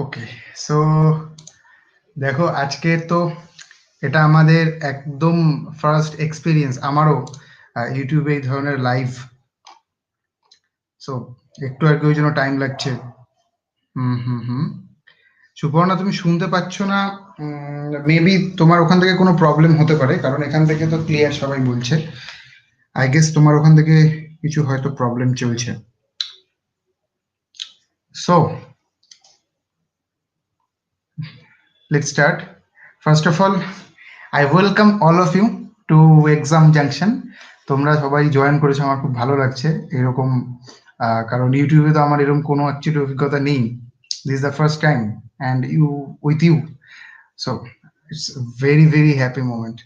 ওকে, so দেখো আজকে তো এটা আমাদের একদম ফার্স্ট এক্সপিরিয়েন্স আমারও ইউটিউবে এই ধরনের লাইভ। সো একটু আর কি ওই জন্য টাইম লাগছে। হুম। সুপর্ণা, তুমি শুনতে পাচ্ছ না? মেবি তোমার ওখান থেকে কোনো প্রবলেম হতে পারে, কারণ এখান থেকে তো ক্লিয়ার সবাই বলছে। আই গেস তোমার ওখান থেকে কিছু হয়তো প্রবলেম চলছে। So let's start. First of all, I welcome all of you to Exam Junction. তোমরা সবাই জয়েন করেছো, আমার খুব ভালো লাগছে এরকম। কারণ ইউটিউবে তো আমার এরকম কোনো অ্যাকচুয়ালি অভিজ্ঞতা নেই। This is the first time and you with you, so it's very very happy moment.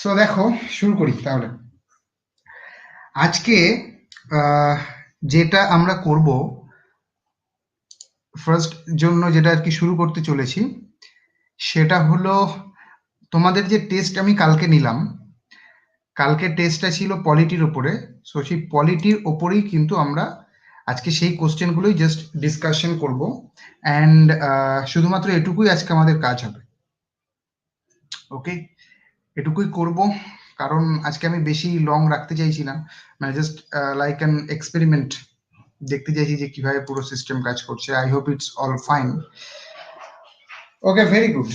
So দেখো, শুরু করি তাহলে। আজকে যেটা আমরা করব, ফার্স্ট জন্য যেটা আর কি শুরু করতে চলেছি, সেটা হলো তোমাদের যে টেস্ট আমি কালকে নিলাম। কালকে টেস্টটা ছিল পলিটির ওপরে। সো সেই পলিটির ওপরেই কিন্তু আমরা আজকে সেই কোশ্চেনগুলোই জাস্ট ডিসকাশন করব। অ্যান্ড শুধুমাত্র এটুকুই আজকে আমাদের কাজ হবে। ওকে, এটুকুই করব, কারণ আজকে আমি বেশি লং রাখতে চাইছি না। মানে জাস্ট লাইক অ্যান এক্সপেরিমেন্ট দেখতে চাইছি যে কিভাবে পুরো সিস্টেম কাজ করছে। I hope it's all fine. Okay, very good.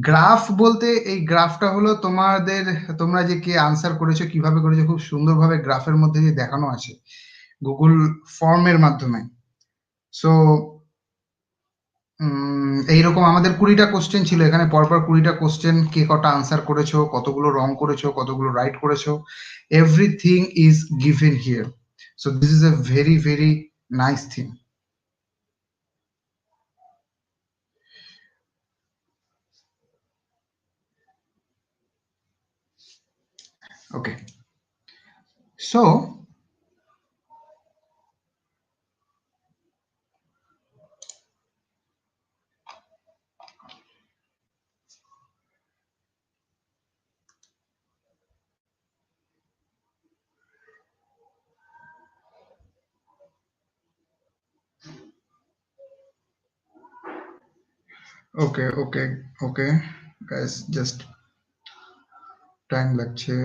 Graph বলতে এই গ্রাফটা হলো তোমাদের, তোমরা যে কে আনসার করেছো, কিভাবে করেছো, খুব সুন্দরভাবে গ্রাফের মধ্যে দিয়ে দেখানো আছে গুগল ফর্মের মাধ্যমে। সো এইরকম আমাদের 20টা কোশ্চেন ছিল এখানে, পরপর 20টা কোশ্চেন, কে কটা আনসার করেছো, কতগুলো রং করেছো, কতগুলো রাইট করেছো, everything is given here. So this is a very very nice thing. Okay, so okay guys, just time লাগছে।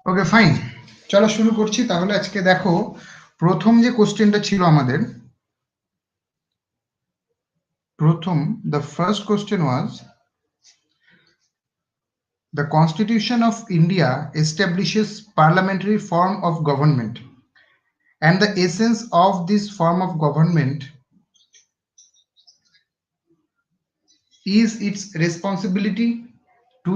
ওকে ফাইন, চলো শুরু করছি তাহলে। আজকে দেখো, প্রথম যে কোশ্চেনটা ছিল আমাদের, the first question was, the Constitution of India establishes parliamentary form of government, and the essence of this form of government is its responsibility to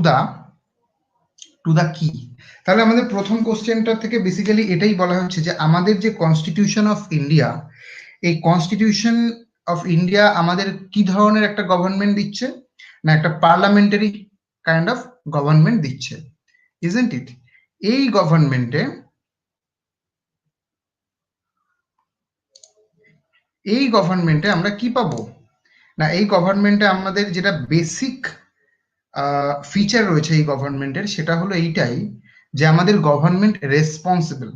the key. তাহলে আমাদের প্রথম কোশ্চেনটা থেকে বেসিক্যালি এটাই বলা হচ্ছে যে আমাদের যে কনস্টিটিউশন অফ ইন্ডিয়া, এই কনস্টিটিউশন অফ ইন্ডিয়া আমাদের কি ধরনের একটা গভর্নমেন্ট দিচ্ছে, না একটা পার্লামেন্টারি কাইন্ড অফ গভর্নমেন্ট দিচ্ছে, ইজন্ট ইট? এই গভর্নমেন্টে আমরা কি পাবো, না এই গভর্নমেন্টে আমাদের যেটা বেসিক ফিচার রয়েছে এই গভর্নমেন্টের, সেটা হলো এইটাই যে আমাদের গভর্নমেন্ট রেসপন্সিবল।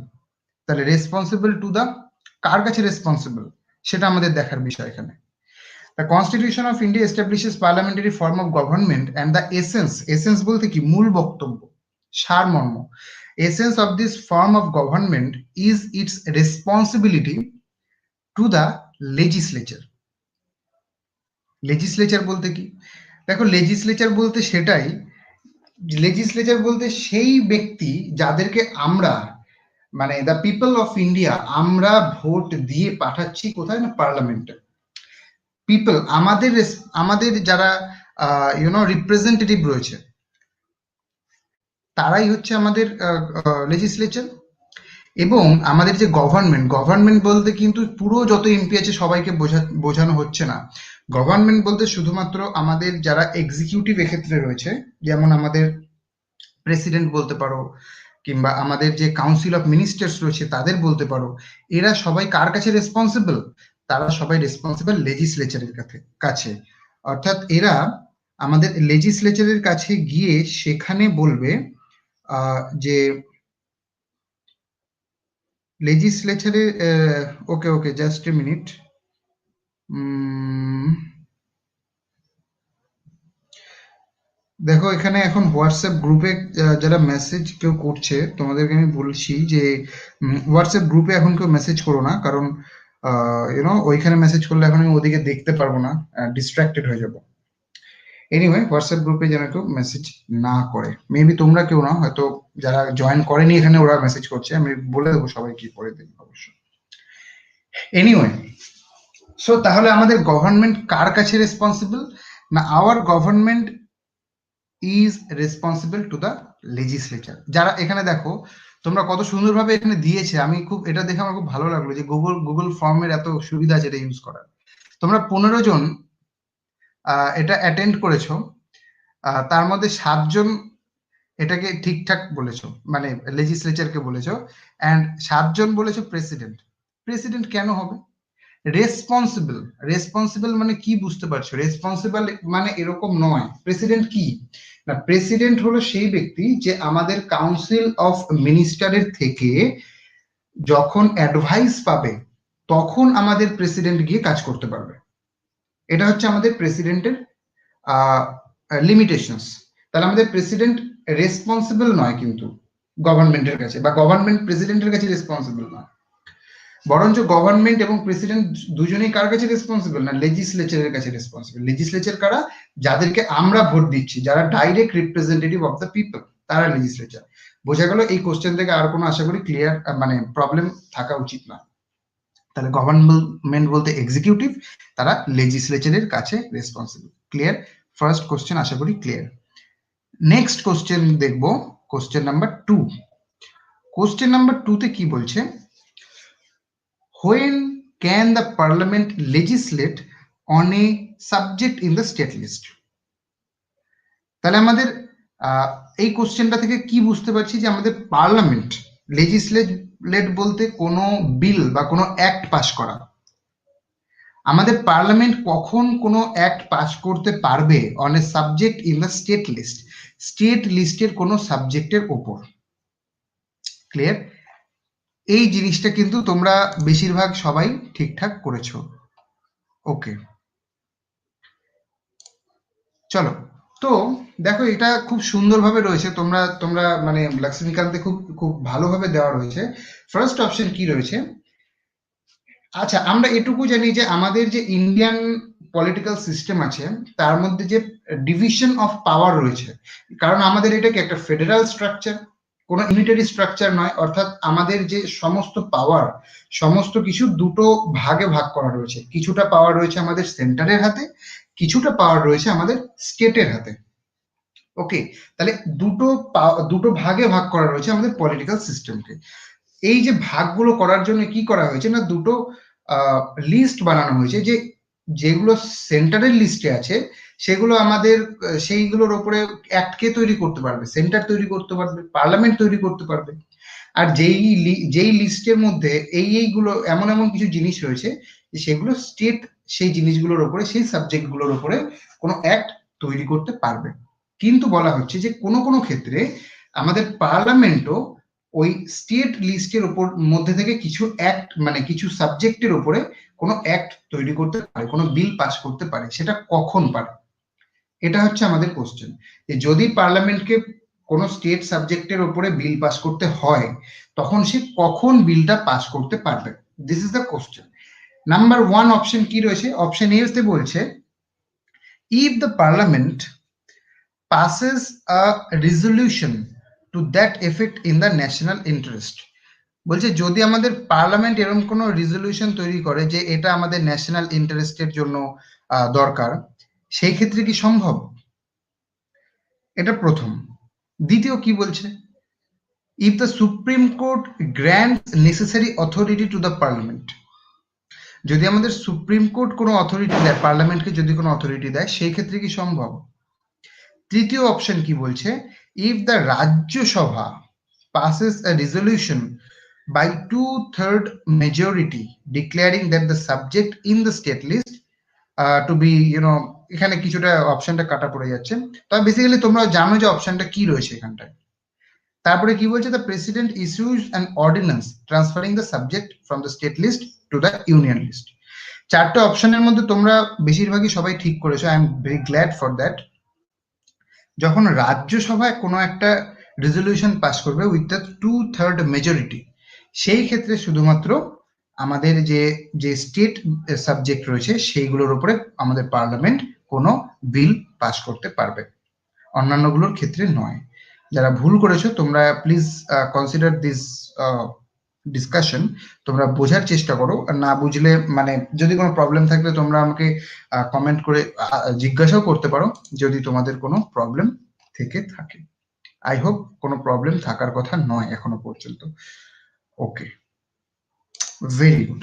তাহলে রেসপন্সিবল টু দা, কার কাছে রেসপন্সিবল সেটা আমাদের দেখার বিষয় এখানে। The Constitution of India establishes parliamentary form of government and the essence বলতে কি, মূল বক্তব্য, সারমর্ম, essence of this form of government is its responsibility to the legislature. Legislature বলতে কি? দেখো, লেজিসলেচার বলতে সেটাই, লেজিসলেচার বলতে সেই ব্যক্তি যাদেরকে আমরা, মানে দ্য পিপল অফ ইন্ডিয়া, আমরা ভোট দিয়ে পাঠাচ্ছি কোথায়, না পার্লামেন্টে। পিপল, আমাদের যারা রিপ্রেজেন্টেটিভ রয়েছে, তারাই হচ্ছে আমাদের লেজিসলেচার। এবং আমাদের যে গভর্নমেন্ট বলতে কিন্তু পুরো যত এমপি আছে সবাইকে বোঝানো হচ্ছে না। গভর্নমেন্ট বলতে শুধুমাত্র আমাদের যারা এক্সিকিউটিভ এক্ষেত্রে রয়েছে, যেমন আমাদের প্রেসিডেন্ট বলতে পারো, কিংবা আমাদের যে কাউন্সিল অফ মিনিস্টার্স রয়েছে তাদের বলতে পারো, এরা সবাই কার কাছে রেসপন্সিবল? তারা সবাই রেসপন্সিবল লেজিসলেচারের কাছে। অর্থাৎ এরা আমাদের লেজিসলেচারের কাছে গিয়ে সেখানে বলবে যে লেজিসলেচারে, ওকে ওকে জাস্ট এ মিনিট, দেখো এখানে এখন হোয়াটসঅ্যাপ গ্রুপে যারা মেসেজ কেউ করছে তোমাদেরকে আমি বলছি যে হোয়াটসঅ্যাপ গ্রুপে এখন কেউ মেসেজ করো না, কারণ ওইখানে মেসেজ করলে এখন আমি ওদিকে দেখতে পারবো না, ডিস্ট্রাক্টেড হয়ে যাবো। এনিওয়ে, হোয়াটসঅ্যাপ গ্রুপে যেন কেউ মেসেজ না করে, মেবি তোমরা কেউ না, হয়তো যারা জয়েন করেনি এখানে ওরা মেসেজ করছে, আমি বলে দেবো সবাই কি করে দেবো অবশ্যই। এনিওয়ে, সো তাহলে আমাদের গভর্নমেন্ট কার কাছে রেসপন্সিবল? না, hour government is responsible to the legislature. যারা এখানে দেখো তোমরা কত সুন্দরভাবে এখানে দিয়েছে, আমি খুব এটা দেখে আমার খুব ভালো লাগলো যে গুগল ফর্মের এত সুবিধা আছে এটা ইউজ করার। তোমরা 15 জন এটা অ্যাটেন্ড করেছো, তার মধ্যে 7 জন এটাকে ঠিকঠাক বলেছো, মানে লেজিসলেচারকে বলেছো, অ্যান্ড 7 জন বলেছো প্রেসিডেন্ট। প্রেসিডেন্ট কেন হবে? রেসপন্সিবল, রেসপন্সিবল মানে কি বুঝতে পারছো? রেসপন্সিবল মানে এরকম নয়। প্রেসিডেন্ট কি না, প্রেসিডেন্ট হলো সেই ব্যক্তি যে আমাদের কাউন্সিল অফ মিনিস্টারের থেকে যখন অ্যাডভাইস পাবে তখন আমাদের প্রেসিডেন্ট গিয়ে কাজ করতে পারবে। এটা হচ্ছে আমাদের প্রেসিডেন্টের লিমিটেশনস। তাহলে আমাদের প্রেসিডেন্ট রেসপন্সিবল নয় কিন্তু গভর্নমেন্টের কাছে, বা গভর্নমেন্ট প্রেসিডেন্টের কাছে রেসপন্সিবল নয়, বরঞ্চ গভর্নমেন্ট এবং প্রেসিডেন্ট দুজনেই কার কাছে রেসপন্সিবল? না, লেজিসলেচারের কাছে রেসপন্সিবল। লেজিসলেচার কারা? যাদেরকে আমরা ভোট দিচ্ছি, যারা direct representative of the people, তারা লেজিসলেচার। বোঝা গেল? এই কোশ্চেন থেকে আর কোনো আশা করি ক্লিয়ার মানে প্রবলেম থাকা উচিত না। তাহলে গভর্নমেন্ট বলতে এক্সিকিউটিভ, তারা লেজিসলেচারের কাছে রেসপন্সিবল। ক্লিয়ার? ফার্স্ট কোশ্চেন আশা করি ক্লিয়ার। নেক্সট কোশ্চেন দেখবো, কোশ্চেন নাম্বার 2। কোশ্চেন নাম্বার 2 তে কি বলছে? When can the parliament legislate on a subject in the state list? তাহলে আমাদের এই কোশ্চেনটা থেকে কি বুঝতে পারছি যে আমাদের পার্লামেন্ট লেজিসলেট বলতে কোনো বিল বা কোনো অ্যাক্ট পাস করা। আমাদের পার্লামেন্ট কখন কোনো অ্যাক্ট পাস করতে পারবে on a subject in the state list, state লিস্টের কোনো সাবজেক্টের ওপর। ক্লিয়ার? এই জিনিসটা কিন্তু তোমরা বেশিরভাগ সবাই ঠিকঠাক করেছো। ওকে, চলো। তো দেখো এটা খুব সুন্দরভাবে রয়েছে, তোমরা তোমরা মানে লক্ষ্মীকান্তে খুব খুব ভালোভাবে দেওয়া রয়েছে। ফার্স্ট অপশন কি রয়েছে? আচ্ছা, আমরা এটুকু জানি যে আমাদের যে ইন্ডিয়ান পলিটিক্যাল সিস্টেম আছে তার মধ্যে যে ডিভিশন অফ পাওয়ার রয়েছে, কারণ আমাদের এটা কি একটা ফেডারাল স্ট্রাকচার, কোনো ইউনিটারি স্ট্রাকচার নয়। অর্থাৎ আমাদের যে সমস্ত পাওয়ার, সমস্ত কিছু দুটো ভাগে ভাগ করা রয়েছে। কিছুটা পাওয়ার রয়েছে আমাদের সেন্টারের হাতে, কিছুটা পাওয়ার রয়েছে আমাদের স্টেটের হাতে। ওকে, তাহলে দুটো ভাগে ভাগ করা রয়েছে আমাদের পলিটিক্যাল সিস্টেমকে। এই যে ভাগগুলো করার জন্য কি করা হয়েছে না, দুটো লিস্ট বানানো হয়েছে, যে যেগুলো সেন্টারের লিস্টে আছে সেগুলো আমাদের সেইগুলোর উপরে অ্যাক্টকে তৈরি করতে পারবে, সেন্টার তৈরি করতে পারবে, পার্লামেন্ট তৈরি করতে পারবে। আর যেই লিস্টের মধ্যে এইগুলো এমন এমন কিছু জিনিস রয়েছে যে সেগুলো স্টেট সেই জিনিসগুলোর উপরে, সেই সাবজেক্টগুলোর উপরে কোনো অ্যাক্ট তৈরি করতে পারবে। কিন্তু বলা হচ্ছে যে কোনো কোনো ক্ষেত্রে আমাদের পার্লামেন্টও ওই স্টেট লিস্টের উপর মধ্যে থেকে কিছু অ্যাক্ট মানে কিছু সাবজেক্টের উপরে কোনো অ্যাক্ট তৈরি করতে পারে, কোনো বিল পাস করতে পারে। সেটা কখন পারে? এটা হচ্ছে আমাদের কোশ্চেন, যে যদি পার্লামেন্টকে কোনো স্টেট সাবজেক্টের উপরে বিল পাস করতে হয় তখন সে কখন বিলটা পাস করতে পারবে। This is the question. Number 1 option কি রয়েছে? অপশন এ তে বলছে if the parliament passes a resolution to that effect in the national interest। বলছে যদি আমাদের পার্লামেন্ট এরকম কোনো রেজলিউশন তৈরি করে যে এটা আমাদের ন্যাশনাল ইন্টারেস্টের জন্য দরকার, সেই ক্ষেত্রে কি সম্ভব? এটা প্রথম। দ্বিতীয় কি বলছে? If the supreme court grants necessary authority to the parliament. যদি আমাদের সুপ্রিম কোর্ট কোনো অথরিটি দেয়, পার্লামেন্টকে যদি কোনো অথরিটি দেয়, সেই ক্ষেত্রে কি সম্ভব? তৃতীয় অপশন কি বলছে, if the Rajya Sabha passes a resolution by 2/3 majority declaring that the subject in the state list to be এখানে কিছুটা অপশনটা কাটা পড়ে যাচ্ছে, তবে বেসিক্যালি তোমরা জানো যে অপশনটা কি রয়েছে এখানটায়। তারপরে কি বলছে, the president issues an ordinance transferring the subject from the state list to the union list. চারটে অপশনের মধ্যে তোমরা বেশিরভাগই সবাই ঠিক করেছো, I am very glad for that. যখন রাজ্যসভায় কোনো একটা রেজলিউশন পাস করবে উইথ দ্য 2/3 মেজরিটি, সেই ক্ষেত্রে শুধুমাত্র আমাদের যে স্টেট সাবজেক্ট রয়েছে সেইগুলোর উপরে আমাদের পার্লামেন্ট কোনো বিল পাস করতে পারবে, অন্যান্যগুলোর ক্ষেত্রে নয়। যারা ভুল করেছো তোমরা প্লিজ কনসিডার দিস ডিসকাশন, তোমরা বোঝার চেষ্টা করো, আর না বুঝলে মানে যদি কোনো প্রবলেম থাকলে তোমরা আমাকে কমেন্ট করে জিজ্ঞাসাও করতে পারো যদি তোমাদের কোনো প্রবলেম থেকে থাকে। আই হোপ কোনো প্রবলেম থাকার কথা নয় এখনো পর্যন্ত। ওকে, ভেরি গুড।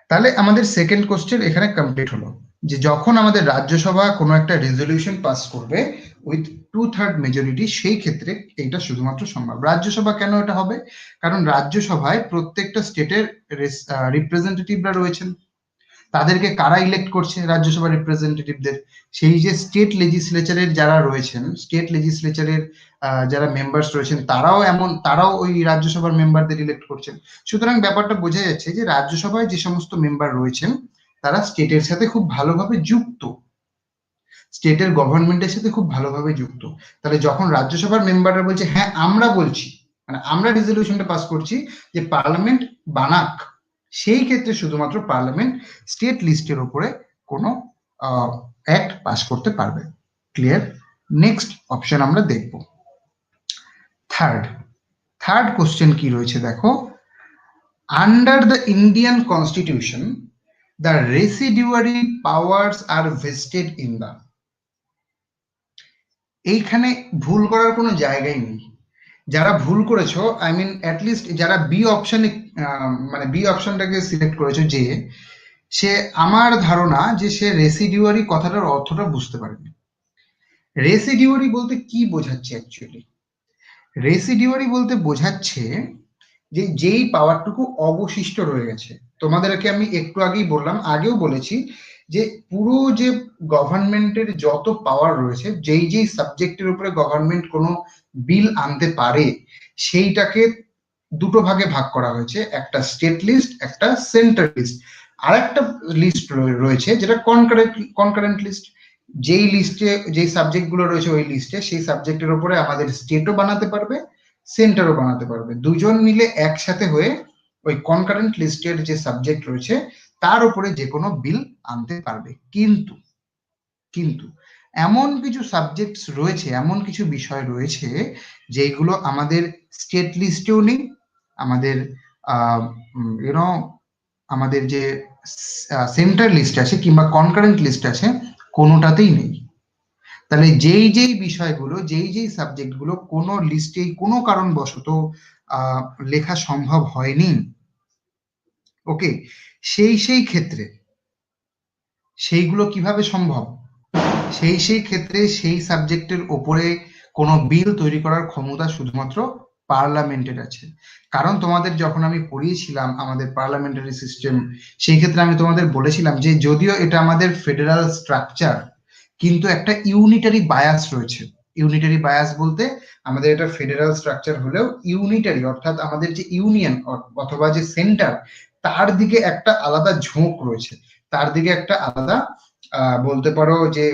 তাহলে আমাদের সেকেন্ড কোশ্চেন এখানে কমপ্লিট হলো, যে যখন আমাদের রাজ্যসভা কোনো একটা রেজলিউশন পাস করবে উইথ 2/3 মেজরিটি, সেই ক্ষেত্রে এইটা শুধুমাত্র সম্ভব। রাজ্যসভা কেন এটা হবে? কারণ রাজ্যসভায় প্রত্যেকটা স্টেটের রিপ্রেজেন্টেটিভরা রয়েছেন। তাদেরকে কারা ইলেক্ট করছে? রাজ্যসভা রিপ্রেজেন্টেটিভদের। সেই যে স্টেট লেজিসলেচারের যারা রয়েছেন, স্টেট লেজিসলেচারের যারা মেম্বার্স রয়েছেন, তারাও ওই রাজ্যসভার মেম্বারদের ইলেক্ট করছেন। সুতরাং ব্যাপারটা বোঝা যাচ্ছে যে রাজ্যসভায় যে সমস্ত মেম্বার রয়েছেন তারা স্টেটের সাথে খুব ভালোভাবে যুক্ত, স্টেটের গভর্নমেন্টের সাথে খুব ভালোভাবে যুক্ত। তাহলে যখন রাজ্যসভার মেম্বাররা বলছে হ্যাঁ আমরা বলছি, মানে আমরা রেজলিউশনটা পাস করছি যে পার্লামেন্ট বানাক, সেই ক্ষেত্রে শুধুমাত্র পার্লামেন্ট স্টেট লিস্টের উপরে কোনো অ্যাক্ট পাস করতে পারবে। ক্লিয়ার? নেক্সট অপশন আমরা দেখব। থার্ড কোশ্চেন কি রয়েছে দেখো, under the Indian constitution the residuary powers are vested in the. এইখানে ভুল করার কোনো জায়গাই নেই। যারা ভুল করেছো, আই মিন অ্যাটলিস্ট যারা বি অপশনে মানে বি অপশনটাকে সিলেক্ট করেছো, যে সে, আমার ধারণা যে সে রেসিডিউয়ারি কথাটার অর্থটা বুঝতে পারেনি। রেসিডিউয়ারি বলতে কি বোঝাচ্ছে অ্যাকচুয়ালি? রেসিডিউয়ারি বলতে বোঝাচ্ছে যে যেই পাওয়ারটুকু অবশিষ্ট রয়ে গেছে। তোমাদেরকে আমি একটু আগেই বললাম, আগেও বলেছি যে পুরো যে গভর্নমেন্টের যত পাওয়ার রয়েছে, যেই সাবজেক্টের উপরে গভর্নমেন্ট কোনো বিল আনতে পারে, সেইটাকে দুটো ভাগে ভাগ করা হয়েছে, একটা স্টেট লিস্ট, একটা সেন্টার লিস্ট। আর একটা লিস্ট রয়েছে যেটা কনকারেন্ট লিস্ট। যেই লিস্টে যেই সাবজেক্ট গুলো রয়েছে ওই লিস্টে, সেই সাবজেক্টের উপরে আমাদের স্টেটও বানাতে পারবে, সেন্টারও বানাতে পারবে। দুজন মিলে একসাথে হয়ে ওই কনকারেন্ট লিস্টের যে সাবজেক্ট রয়েছে তার উপরে যে কোনো বিল আনতে পারবে। কিন্তু এমন কিছু সাবজেক্টস রয়েছে, এমন কিছু বিষয় রয়েছে যেগুলো আমাদের স্টেট লিস্টেও নেই, আমাদের আমাদের যে সেন্টার লিস্ট আছে কিংবা কনকারেন্ট লিস্ট আছে, কোনোটাতেই নেই। তাহলে যেই বিষয়গুলো, যেই সাবজেক্টগুলো কোনো লিস্টেই কোনো কারণবশত লেখা সম্ভব হয়নি, ওকে, সেই ক্ষেত্রে সেইগুলো কিভাবে সম্ভব? সেই ক্ষেত্রে সেই সাবজেক্টের ওপরে কোনো বিল তৈরি করার ক্ষমতা শুধুমাত্র পার্লামেন্টের আছে। কারণ তোমাদের যখন আমি পড়িয়েছিলাম আমাদের পার্লামেন্টারি সিস্টেম, সেই ক্ষেত্রে আমি তোমাদের বলেছিলাম যে যদিও এটা আমাদের ফেডারাল স্ট্রাকচার, কিন্তু একটা ইউনিটারি বায়াস রয়েছে। ইউনিটারি বায়াস বলতে আমাদের এটা ফেডারাল স্ট্রাকচার হলেও ইউনিটারি, অর্থাৎ আমাদের যে ইউনিয়ন অথবা যে সেন্টার, তার দিকে একটা আলাদা ঝোঁক রয়েছে, তার দিকে একটা আলাদা বলতে পারো যে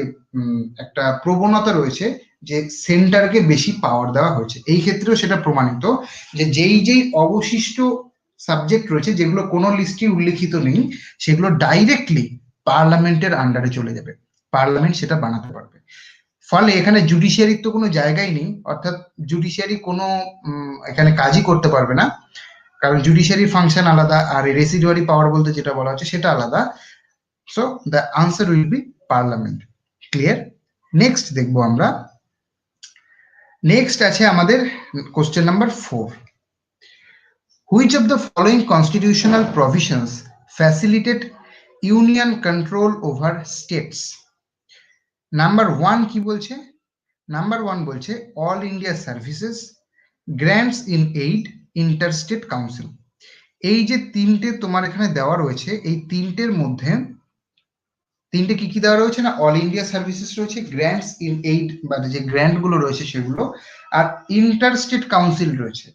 একটা প্রবণতা রয়েছে যে সেন্টারকে বেশি পাওয়ার দেওয়া হয়েছে। এই ক্ষেত্রেও সেটা প্রমাণিত যে যেই অবশিষ্ট সাবজেক্ট রয়েছে যেগুলো কোনো লিস্টে উল্লেখিত নেই, সেগুলো ডাইরেক্টলি পার্লামেন্টের আন্ডারে চলে যাবে, পার্লামেন্ট সেটা বানাতে পারবে। ফলে এখানে জুডিশিয়ারির তো কোনো জায়গাই নেই, অর্থাৎ জুডিশিয়ারি কোনো এখানে কাজই করতে পারবে না, কারণ জুডিশিয়ারির ফাংশন আলাদা আর রেসিডুয়ারি পাওয়ার বলতে যেটা বলা হচ্ছে সেটা আলাদা। So the answer will be parliament. Clear? Next দেখবো আমরা। নেক্সট আছে আমাদের question number 4। Which of the following constitutional provisions facilitate union control over states? Number 1 কি বলছে? নাম্বার 1 বলছে all India services, grants in aid, interstate council. এই যে তিনটে তোমার এখানে দেওয়া রয়েছে, এই তিনটের মধ্যে তিনটে কি কি দেওয়া রয়েছে না, অল ইন্ডিয়া সার্ভিসেস রয়েছে, গ্র্যান্টস ইন এইড মানে যে গ্র্যান্ট গুলো রয়েছে সেগুলো, আর ইন্টারস্টেট কাউন্সিল রয়েছে।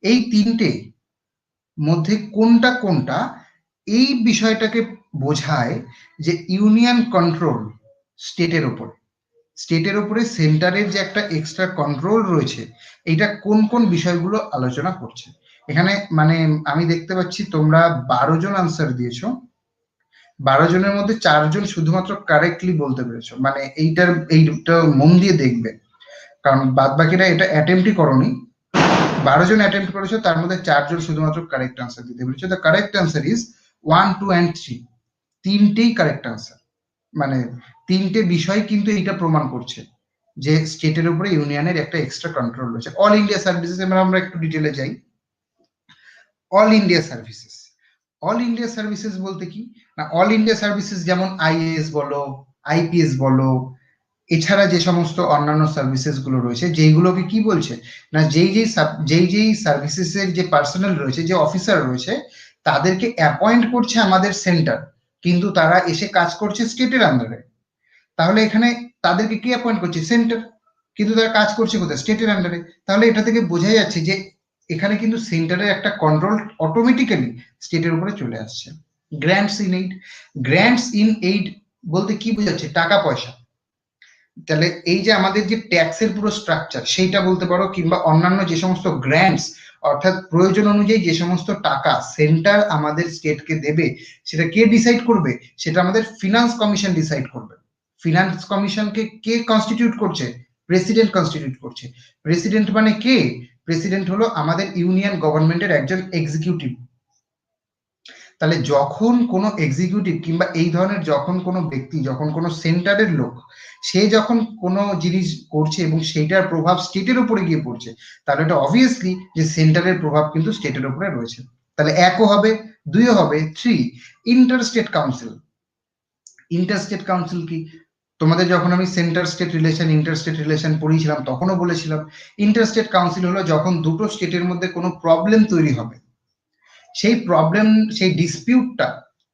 এই তিনটে মধ্যে কোনটা কোনটা এই বিষয়টাকে বোঝায় যে ইউনিয়ন কন্ট্রোল স্টেটের উপরে, স্টেটের উপরে সেন্টারের যে একটা এক্সট্রা কন্ট্রোল রয়েছে, এটা কোন কোন বিষয়গুলো আলোচনা করছে। এখানে মানে আমি দেখতে পাচ্ছি তোমরা 12 জন আনসার দিয়েছো, 12 জনের মধ্যে 4 জন শুধুমাত্র কারেক্টলি বলতে পেরেছো, মানে এইটা মন দিয়ে দেখবে, কারণ বাদ বাকিরা এটা অ্যাটেম্পটই করনি। 12 জন অ্যাটেম্প্ট করেছো, তার মধ্যে 4 জন শুধুমাত্র কারেক্ট আনসার দিতে পেরেছো। The correct answer is 1, 2 and 3, তিনটেই কারেক্ট আনসার। মানে তিনটে বিষয় কিন্তু এটা প্রমাণ করছে যে স্টেটের উপরে ইউনিয়নের একটা এক্সট্রা কন্ট্রোল রয়েছে। অল ইন্ডিয়া সার্ভিসেস, এবার আমরা একটু ডিটেলে যাই। All India services, all India services বলতে কি না, অল ইন্ডিয়া সার্ভিসেস যেমন আইএএস বলো, আইপিএস বলো, এছাড়া যে সমস্ত অন্যান্য সার্ভিসেস গুলো রয়েছে, যেইগুলোকে কি বলছে না, যেই সার্ভিসেস এর যে পার্সোনাল রয়েছে, যে অফিসার রয়েছে, তাদেরকে অ্যাপয়েন্ট করছে আমাদের সেন্টার, কিন্তু তারা এসে কাজ করছে স্টেটের আন্ডারে। তাহলে এখানে তাদেরকে কে অ্যাপয়েন্ট করছে? সেন্টার, কিন্তু তারা কাজ করছে কোথায়? স্টেটের আন্ডারে। তাহলে এটা থেকে বোঝা যাচ্ছে যে এখানে কিন্তু সেন্টারের একটা কন্ট্রোল অটোমেটিক্যালি স্টেটের উপরে চলে আসছে। Grants in aid, grants in aid বলতে কি বোঝাচ্ছে? টাকা পয়সা। তাহলে এই যে আমাদের যে ট্যাক্সের পুরো স্ট্রাকচার সেইটা বলতে পারো, কিংবা অন্যান্য যে সমস্ত গ্র্যান্টস, অর্থাৎ প্রয়োজন অনুযায়ী যে সমস্ত টাকা সেন্টার আমাদের স্টেটকে দেবে, সেটা কে ডিসাইড করবে? সেটা আমাদের ফিনান্স কমিশন ডিসাইড করবে। ফিনান্স কমিশনকে কে কনস্টিটিউট করছে? প্রেসিডেন্ট কনস্টিটিউট করছে। প্রেসিডেন্ট মানে কে? প্রেসিডেন্ট হলো আমাদের ইউনিয়ন গভর্নমেন্টের একজন এক্সিকিউটিভ। তাহলে যখন কোনো এক্সিকিউটিভ কিংবা এই ধরনের যখন কোনো ব্যক্তি, যখন কোনো সেন্টারের লোক, সে যখন কোনো জিনিস করছে এবং সেইটার প্রভাব স্টেটের উপরে গিয়ে পড়ছে, তাহলে এটা অবভিয়াসলি যে সেন্টারের প্রভাব কিন্তু স্টেটের উপরে রয়েছে। তাহলে 1ও হবে, 2ও হবে, 3 ইন্টারস্টেট কাউন্সিল। ইন্টারস্টেট কাউন্সিল কি? তোমাদের যখন আমি centre state relation, interstate relation পড়িয়েছিলাম তখনও বলেছিলাম, ইন্টারস্টেট কাউন্সিল হলো যখন দুটো স্টেটের মধ্যে কোনো প্রবলেম তৈরি হবে, সেই প্রবলেম, সেই ডিসপিউটটা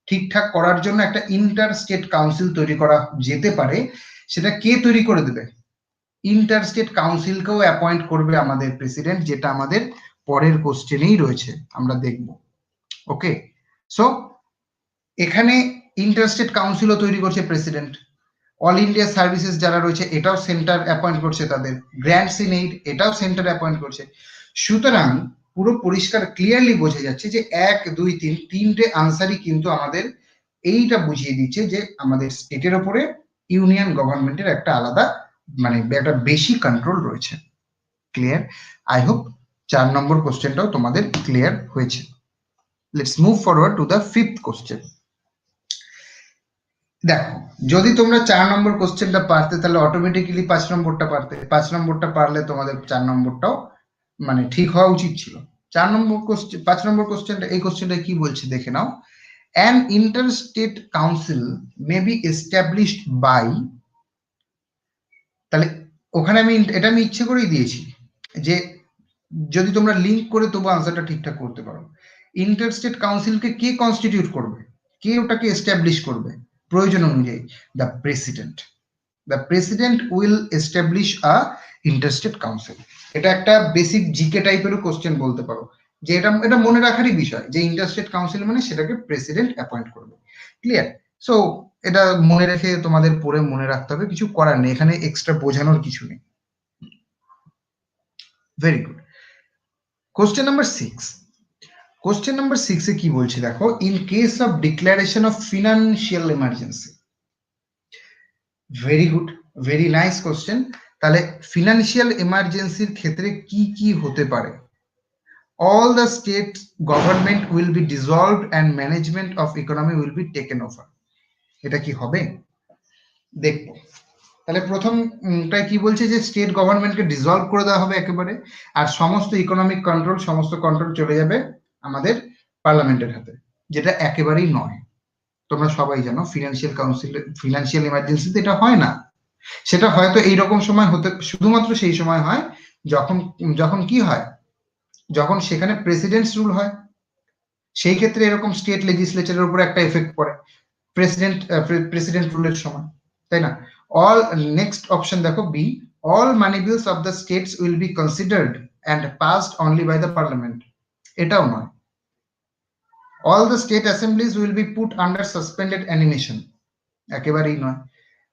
ঠিকঠাক করার জন্য একটা ইন্টার স্টেট কাউন্সিল তৈরি করা যেতে পারে। সেটা কে তৈরি করে দেবে? ইন্টার স্টেট কাউন্সিলকেও অ্যাপয়েন্ট করবে আমাদের প্রেসিডেন্ট, যেটা আমাদের পরের কোশ্চেনেই রয়েছে, আমরা দেখব। ওকে, সো এখানে ইন্টার স্টেট কাউন্সিলও তৈরি করছে প্রেসিডেন্ট। অল ইন্ডিয়া সার্ভিসেস যারা রয়েছে, এটাও সেন্টার অ্যাপয়েন্ট করছে তাদের। গ্র্যান্টস ইন এইড, এটাও সেন্টার অ্যাপয়েন্ট করছে। সুতরাং পুরো পরিষ্কার ক্লিয়ারলি বোঝা যাচ্ছে যে 1, 2, 3 তিনটে আনসারই কিন্তু আমাদের এইটা বুঝিয়ে দিচ্ছে যে আমাদের স্টেটের উপরে ইউনিয়ন গভর্নমেন্টের একটা আলাদা মানে একটা বেশি কন্ট্রোল রয়েছে। ক্লিয়ার? আই হোপ 4 নম্বর কোশ্চেনটাও তোমাদের ক্লিয়ার হয়েছে। Let's move forward to the 5th question. দেখো, যদি তোমরা 4 নম্বর কোশ্চেনটা পারতে তাহলে অটোমেটিক্যালি 5 নম্বরটা পারতে, 5 নম্বরটা পারলে তোমাদের 4 নম্বরটাও মানে ঠিক হওয়া উচিত ছিল। 4 নম্বর কোশ্চেন, 5 নম্বর কোশ্চেনটা, এই কোশ্চেনটা কি বলছে দেখে নাও। An interstate council may be established by, তাহলে ওখানে এটা আমি ইচ্ছে করেই দিয়েছি যে যদি তোমরা লিঙ্ক করে তবু আনসারটা ঠিকঠাক করতে পারো। ইন্টারস্টেট কাউন্সিলকে কে কনস্টিটিউট করবে? কে ওটাকে এস্টাবলিশ করবে প্রয়োজন অনুযায়ী? The president. The president will establish a interstate council. এটা একটা বেসিক জিকে টাইপেরও কোশ্চেন বলতে পারো, যে এটা মনে রাখারই বিষয় যে ইন্টারস্টেট কাউন্সিল মানে সেটাকে প্রেসিডেন্ট অ্যাপয়েন্ট করবে। ক্লিয়ার? সো এটা মনে রেখে তোমাদের পড়ে মনে রাখতে হবে, কিছু করার নেই, এখানে এক্সট্রা বোঝানোর কিছু নেই। Very good. Question number 6। Question number 6 এ কি বলছে দেখো, in case of declaration of financial emergency. Very good, very nice question. তাহলে ফিনান্সিয়াল এমার্জেন্সির ক্ষেত্রে কি কি হতে পারে? all the state government will be dissolved and management of economy will be taken over. এটা কি হবে? দেখবো। তাহলে প্রথমটাই কি বলছে যে স্টেট গভর্নমেন্টকে ডিসলভ করে দেওয়া হবে একেবারে, আর সমস্ত ইকোনমিক কন্ট্রোল, সমস্ত কন্ট্রোল চলে যাবে আমাদের পার্লামেন্টের হাতে, যেটা একেবারেই নয়। তোমরা সবাই জানো ফিনান্সিয়াল কাউন্সিল, ফিনান্সিয়াল এমার্জেন্সিতে এটা হয় না। সেটা হয়তো এইরকম সময় হতে শুধুমাত্র সেই সময় হয় যখন যখন কি হয়, যখন সেখানে প্রেসিডেন্টস রুল হয়, সেই ক্ষেত্রে এরকম স্টেট লেজিসলেচারের উপর একটা এফেক্ট পড়ে প্রেসিডেন্ট রুলের সময়, তাই না? অল নেক্সট অপশন দেখো B, all money bills of the states will be considered and passed only by the parliament, এটাও নয়। all the state assemblies will be put under suspended animation, একেবারেই নয়।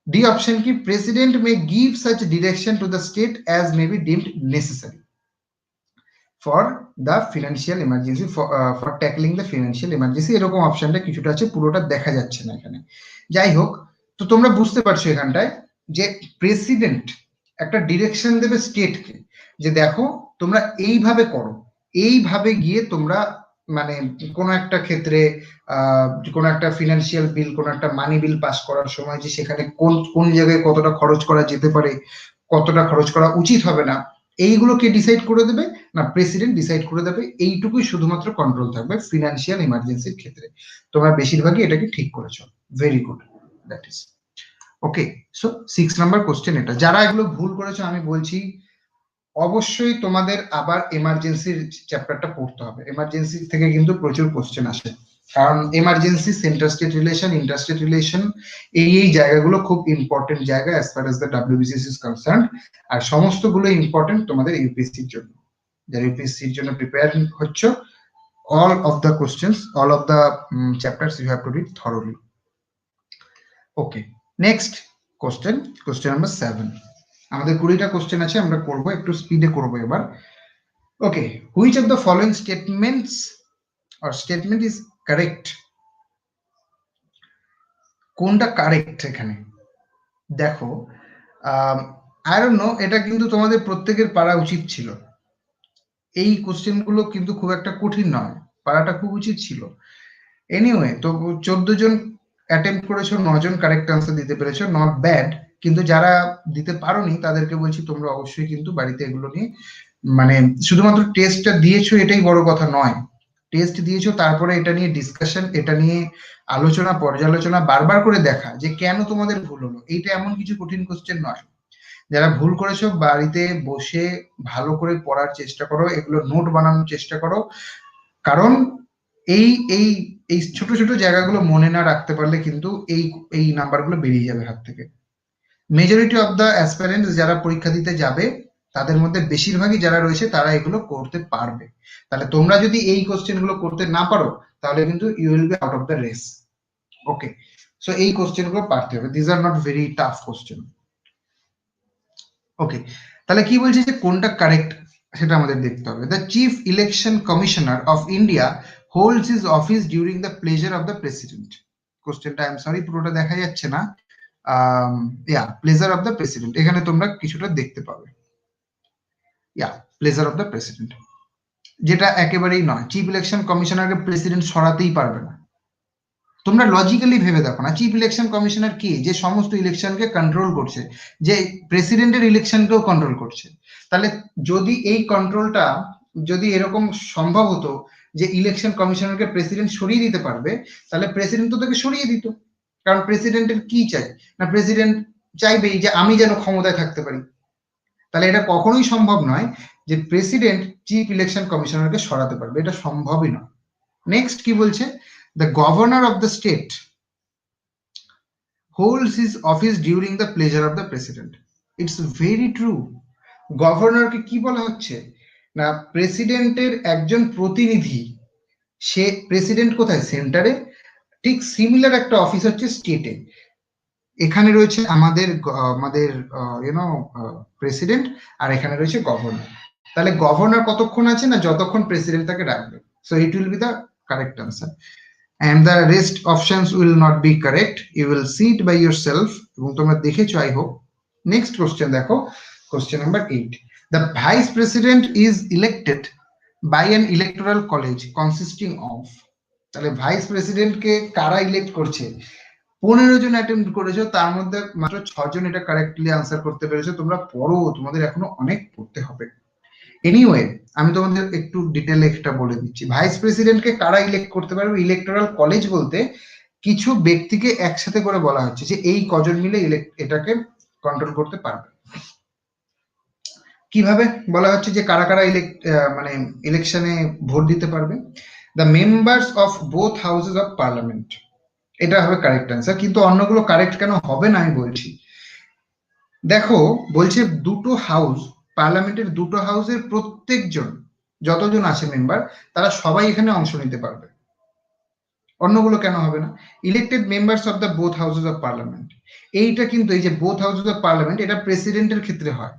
D option কি, president May give such direction to the state as may be deemed necessary for the financial emergency, for tackling the financial emergency, এরকম অপশনটা কিছুটা আছে, পুরোটা দেখা যাচ্ছে না এখানে। যাই হোক, তো তোমরা বুঝতে পারছো এখানটায় যে প্রেসিডেন্ট একটা ডিরেকশন দেবে স্টেটকে, যে দেখো তোমরা এইভাবে করো, এইভাবে গিয়ে তোমরা মানে কোনো একটা ক্ষেত্রে কোনো একটা ফিনান্সিয়াল বিল, কোনো একটা মানি বিল পাস করার সময় যে সেখানে কোন কোন জায়গায় কতটা খরচ করা যেতে পারে, কতটা খরচ করা উচিত হবে না, এইগুলো কে ডিসাইড করে দেবে? না, প্রেসিডেন্ট ডিসাইড করে দেবে। এইটুকুই শুধুমাত্র কন্ট্রোল থাকবে ফিনান্সিয়াল ইমার্জেন্সির ক্ষেত্রে। তোমরা বেশিরভাগই এটাকে ঠিক করেছো, very good, that is okay. So 6 number question এটা। যারা এগুলো ভুল করেছো আমি বলছি অবশ্যই তোমাদের আবার এমার্জেন্সির চ্যাপ্টারটা পড়তে হবে, এমার্জেন্সি থেকে কিন্তু প্রচুর কোশ্চেন আসে, কারণ emergency, centre state relation, interstate relation, এই জায়গাগুলো খুব ইম্পর্টেন্ট জায়গা as far as the WBCS is concern, আর সমস্তগুলো ইম্পর্টেন্ট তোমাদের ইউপিএসসির জন্য। যারা ইউপিএসসির জন্য প্রিপেয়ার হচ্ছ, all of the questions, all of the chapters you have to read thoroughly. Okay, next question, question number 7. আমাদের 20টা কোশ্চেন আছে, আমরা করব একটু স্পিডে করব এবার। Okay, which of the following statements or statement is correct? কোনটা কারেক্ট এখানে দেখো, আই ডোন্ট নো, এটা কিন্তু তোমাদের প্রত্যেকের পারা উচিত ছিল। এই কোশ্চেনগুলো কিন্তু খুব একটা কঠিন নয়, পারাটা খুব উচিত ছিল। এনিওয়ে, তো 14 জন অ্যাটেম্প্ট করেছো, 9 জন কারেক্ট আনসার দিতে পেরেছো, নট ব্যাড। কিন্তু যারা দিতে পারোনি তাদেরকে বলছি তোমরা অবশ্যই কিন্তু বাড়িতে এগুলো নিয়ে, মানে শুধুমাত্র টেস্টটা দিয়েছো এটাই বড় কথা নয়, টেস্ট দিয়েছো তারপরে এটা নিয়ে ডিসকাশন, এটা নিয়ে আলোচনা, পর্যালোচনা, বারবার করে দেখা যে কেন তোমাদের ভুল হলো। এইটা এমন কিছু কঠিন কোশ্চেন নয়। যারা ভুল করেছো বাড়িতে বসে ভালো করে পড়ার চেষ্টা করো, এগুলো নোট বানানোর চেষ্টা করো, কারণ এই এই এই ছোট ছোট জায়গাগুলো মনে না রাখতে পারলে কিন্তু এই নাম্বারগুলো বেরিয়ে যাবে হাত থেকে। মেজরিটি অফ দ্য অ্যাসপিরেন্টস যারা পরীক্ষা দিতে যাবে তাদের মধ্যে বেশিরভাগই যারা রয়েছে তারা এগুলো করতে পারবে। তাহলে তোমরা যদি এই কোশ্চেন গুলো করতে না পারো তাহলে কিন্তু you will be out of the race. Okay, so এই কোশ্চেন গুলো পারতে হবে, this are not very tough question. Okay, তাহলে কি বলছে যে কোনটা কারেক্ট সেটা আমাদের দেখতে হবে। The chief election commissioner of India holds his office during the pleasure of the president. কোশ্চেনটা আই এম সরি পুরোটা দেখা যাচ্ছে না, প্লেজার অফ দ্য প্রেসিডেন্ট, এখানে তোমরা কিছুটা দেখতে পাবে, প্লেজার অফ দ্য প্রেসিডেন্ট, যেটা একেবারেই নয়। চিফ ইলেকশন কমিশনারকে প্রেসিডেন্ট সরাতেই পারবে না। তোমরা লজিক্যালি ভেবে দেখো না, চিফ ইলেকশন কমিশনার কি, যে সমস্ত ইলেকশনকে কন্ট্রোল করছে, যে প্রেসিডেন্টের ইলেকশনকেও কন্ট্রোল করছে। তাহলে যদি এই কন্ট্রোলটা, যদি এরকম সম্ভব হতো যে ইলেকশন কমিশনারকে প্রেসিডেন্ট সরিয়ে দিতে পারবে, তাহলে প্রেসিডেন্ট তো তাকে সরিয়ে দিত। কারণ প্রেসিডেন্টের কি চাই না, প্রেসিডেন্ট চাইবেই যে আমি যেন ক্ষমতায় থাকতে পারি। তাহলে এটা কখনোই সম্ভব নয় যে প্রেসিডেন্ট চিফ ইলেকশন কমিশনারকে সরাতে পারবে, এটা সম্ভবই নয়। নেক্সট কি বলছে, the governor of the state holds his office during the pleasure of the president. It's very true. গভর্নরকে কি বলা হচ্ছে না, প্রেসিডেন্টের একজন প্রতিনিধি। সে প্রেসিডেন্ট কোথায়, সেন্টারে, ঠিক সিমিলার একটা অফিস হচ্ছে স্টেটে। এখানে রয়েছে আমাদের প্রেসিডেন্ট, আর এখানে রয়েছে গভর্নর। তাহলে গভর্নর কতক্ষণ আছে না, যতক্ষণ প্রেসিডেন্ট তাকে রাখবে। So it will B the correct answer, and the rest options will not be correct. You will see it by yourself, এবং তোমরা দেখেছো I hope. Next question দেখো, question number 8. The vice president is elected by an electoral college consisting of, তাহলে vice প্রেসিডেন্টকে কারা elect করছে? 15 জন attempt করেছো, তার মধ্যে মাত্র 6 জন এটা কারেক্টলি আনসার করতে পেরেছো। তোমরা পড়ো, তোমাদের এখনো অনেক পড়তে হবে। এনিওয়ে, আমি তোমাদের একটু ডিটেলে এটা বলে দিচ্ছি। ভাইস প্রেসিডেন্টকে কারা ইলেক্ট করতে পারবে? ইলেকটোরাল কলেজ বলতে কিছু ব্যক্তিকে একসাথে করে বলা হচ্ছে যে এই কজন মিলে এটাকে কন্ট্রোল করতে পারবে। কিভাবে বলা হচ্ছে যে কারা কারা মানে ইলেকশনে ভোট দিতে পারবে? The members of both houses of parliament, এটা হবে কারেক্ট অ্যান্সার। কিন্তু অন্যগুলো কারেক্ট কেন হবে না আমি বলছি। দেখো বলছে দুটো হাউস, পার্লামেন্টের দুটো হাউসের প্রত্যেকজন, যতজন আছে মেম্বার, তারা সবাই এখানে অংশ নিতে পারবে। অন্যগুলো কেন হবে না? Elected members of the both houses of parliament, এইটা কিন্তু এই যে বোথ হাউসেস অফ পার্লামেন্ট, এটা প্রেসিডেন্টের ক্ষেত্রে হয়,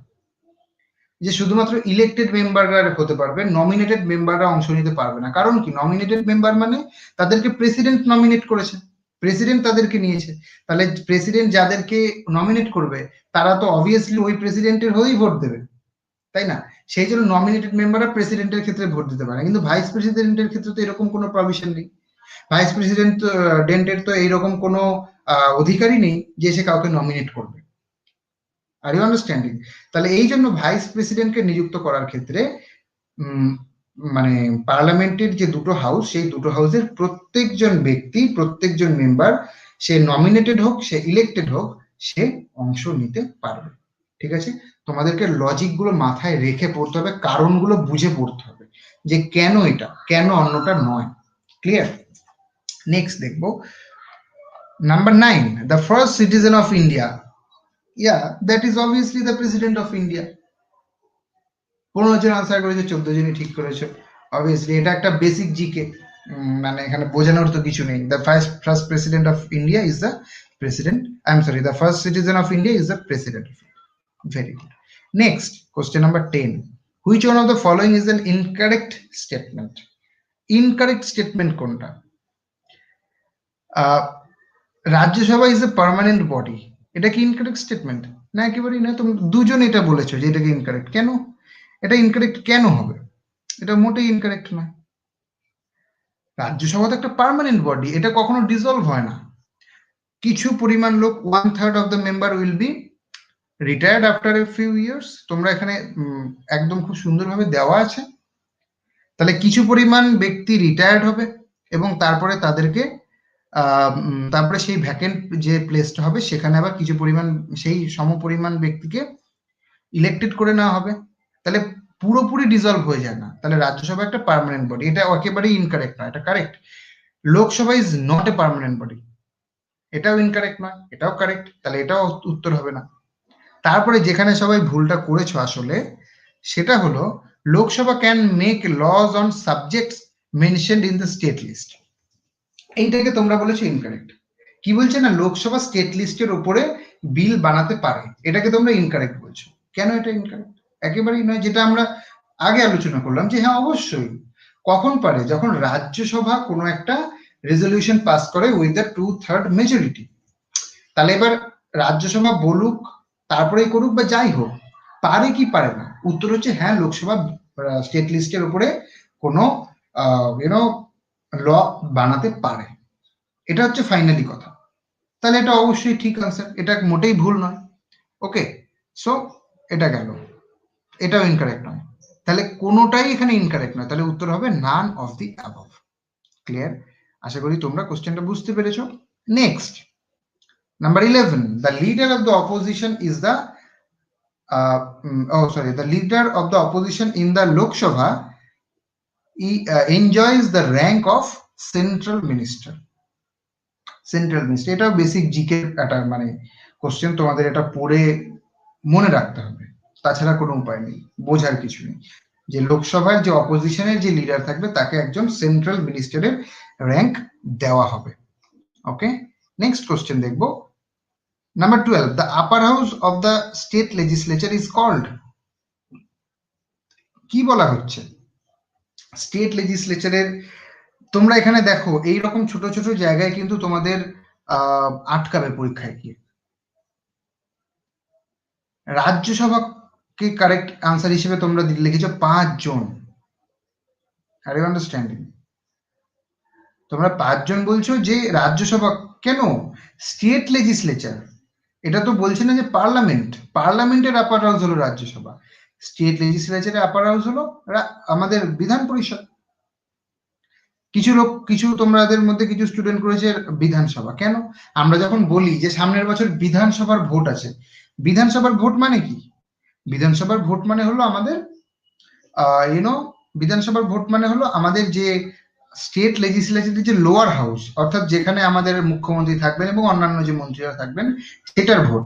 যে শুধুমাত্র ইলেক্টেড মেম্বাররা হতে পারবে, নমিনেটেড মেম্বাররা অংশ নিতে পারবে না। কারণ কি? নমিনেটেড মেম্বার মানে তাদেরকে প্রেসিডেন্ট নমিনেট করেছে, প্রেসিডেন্ট তাদেরকে নিয়েছে, তাহলে প্রেসিডেন্ট যাদেরকে নমিনেট করবে তারা তো অবভিয়াসলি ওই প্রেসিডেন্টের হয়েই ভোট দেবে, তাই না? সেই জন্য নমিনেটেড মেম্বাররা প্রেসিডেন্টের ক্ষেত্রে ভোট দিতে পারে, কিন্তু ভাইস প্রেসিডেন্টের ক্ষেত্রে তো এরকম কোনো প্রভিশন নেই। ভাইস প্রেসিডেন্টের তো এইরকম কোনো অধিকারই নেই যে সে কাউকে নমিনেট করবে। Are you understanding? তাহলে এই জন্য ভাইস প্রেসিডেন্টকে নিযুক্ত করার ক্ষেত্রে মানে পার্লামেন্টের যে দুটো হাউস, সেই দুটো হাউসের প্রত্যেকজন ব্যক্তি, প্রত্যেকজন মেম্বার, সে নমিনেটেড হোক, সে ইলেক্টেড হোক, সে অংশ নিতে পারবে। ঠিক আছে? তোমাদেরকে লজিক গুলো মাথায় রেখে পড়তে হবে, কারণগুলো বুঝে পড়তে হবে যে কেন এটা, কেন অন্যটা নয়। ক্লিয়ার? নেক্সট দেখবো number 9, the first citizen of India. Yeah, that is obviously the president of India. 15 জন আনসার করেছে, 14 জনই ঠিক করেছে। অবভিয়াসলি এটা একটা বেসিক জিকে, মানে এখানে বোঝানোর তো কিছু নেই। The first president of India is the president, I am sorry, the first citizen of India is the president. Very good. Next question number 10, which one of the following is an incorrect statement? Incorrect statement কোনটা? Rajya Sabha is a permanent body, এটা কি incorrect statement? না, একেবারেই না। তুমি দুজন এটা বলেছো যে এটাকে ইনকারেক্ট। কেন এটা ইনকারেক্ট কেন হবে? এটা মোটেই ইনকারেক্ট নয়। রাজ্যসভা তো একটা পার্মানেন্ট বডি, এটা কখনো ডিসলভ হয় না। কিছু পরিমাণ লোক, 1/3 of the member will be retired after a few years. তোমরা এখানে একদম খুব সুন্দরভাবে দেওয়া আছে। তাহলে কিছু পরিমাণ ব্যক্তি রিটায়ার্ড হবে এবং তারপরে তাদেরকে তারপরে সেই ভ্যাকেন্ট যে প্লেসটা হবে সেখানে আবার কিছু পরিমাণ, সেই সমপরিমাণ ব্যক্তিকে ইলেক্টেড করে নেওয়া হবে। তাহলে পুরোপুরি ডিসলভ হয়ে যায় না। তাহলে রাজ্যসভা একটা পার্মানেন্ট বডি, এটা একেবারেই ইনকারেক্ট নয়, এটা correct. Lok Sabha is not a permanent body, এটাও ইনকারেক্ট নয়, এটাও কারেক্ট। তাহলে এটাও উত্তর হবে না। তারপরে যেখানে সবাই ভুলটা করেছো আসলে, সেটা হলো Lok Sabha can make laws on subjects mentioned in the state list. এইটাকে তোমরা বলেছো ইনকারেক্ট। কি বলছে না, লোকসভা স্টেট লিস্টের উপরে বিল বানাতে পারে, এটাকে তোমরা ইনকারেক্ট বলছো। কেন এটা ইনকারেক্ট? একেবারেই নয়। যেটা আমরা আগে আলোচনা করলাম যে হ্যাঁ অবশ্যই, কখন পারে? যখন রাজ্যসভা কোনো একটা রেজলিউশন পাস করে উইথ দ্য 2/3 মেজরিটি। তাহলে এবার রাজ্যসভা বলুক তারপরেই করুক বা যাই হোক, পারে কি পারে না? উত্তর হচ্ছে হ্যাঁ, লোকসভা স্টেট লিস্টের উপরে কোনো ল বানাতে পারে। এটা হচ্ছে ফাইনালি কথা। তাহলে এটা অবশ্যই ঠিক আনসার, এটা মোটেই ভুল নয়। ওকে, সো এটা গেল, এটাও ইনকারেক্ট নয়। তাহলে কোনোটাই এখানে ইনকারেক্ট নয়। তাহলে উত্তর হবে none of the above. Clear? আশা করি তোমরা কোশ্চেনটা বুঝতে পেরেছো। Next number 11, the leader of the opposition is the the leader of the opposition in the Lok Sabha enjoys the rank of central minister. Central minister, এটাও basic GK একটা মানে question, তোমাদের এটা পড়ে মনে রাখতে হবে, তাছাড়া কোনো উপায় নেই, বোঝার কিছু নেই। যে লোকসভার যে অপোজিশনের যে লিডার থাকবে তাকে একজন সেন্ট্রাল মিনিস্টারের র্যাঙ্ক দেওয়া হবে। ওকে, নেক্সট কোশ্চেন দেখবো number 12, the upper house of the state legislature is called. কি বলা হচ্ছে? স্টেট লেজিসলেচারের, তোমরা এখানে দেখো এইরকম ছোট ছোট জায়গায় কিন্তু তোমাদের আটকাবে পরীক্ষায় গিয়ে। রাজ্যসভাকে কারেক্ট আনসার হিসেবে তোমরা লিখেছো 5 জন। আর ইউ আন্ডারস্ট্যান্ডিং? তোমরা 5 জন বলছো যে রাজ্যসভা, কেন? স্টেট লেজিসলেচার, এটা তো বলছে না যে পার্লামেন্ট। পার্লামেন্টের আপার হাউস হলো রাজ্যসভা, স্টেট লেজিসলেচারের আপার হাউস হলো আমাদের বিধান পরিষদ। কিছু তোমাদের মধ্যে কিছু স্টুডেন্ট করেছে বিধানসভা। কেন? আমরা যখন বলি যে সামনের বছর বিধানসভার ভোট আছে, বিধানসভার ভোট মানে কি? বিধানসভার ভোট মানে হলো আমাদের বিধানসভার ভোট মানে হলো আমাদের যে স্টেট লেজিসলেটিভ যে লোয়ার হাউস, অর্থাৎ যেখানে আমাদের মুখ্যমন্ত্রী থাকবেন এবং অন্যান্য যে মন্ত্রীরা থাকবেন সেটার ভোট।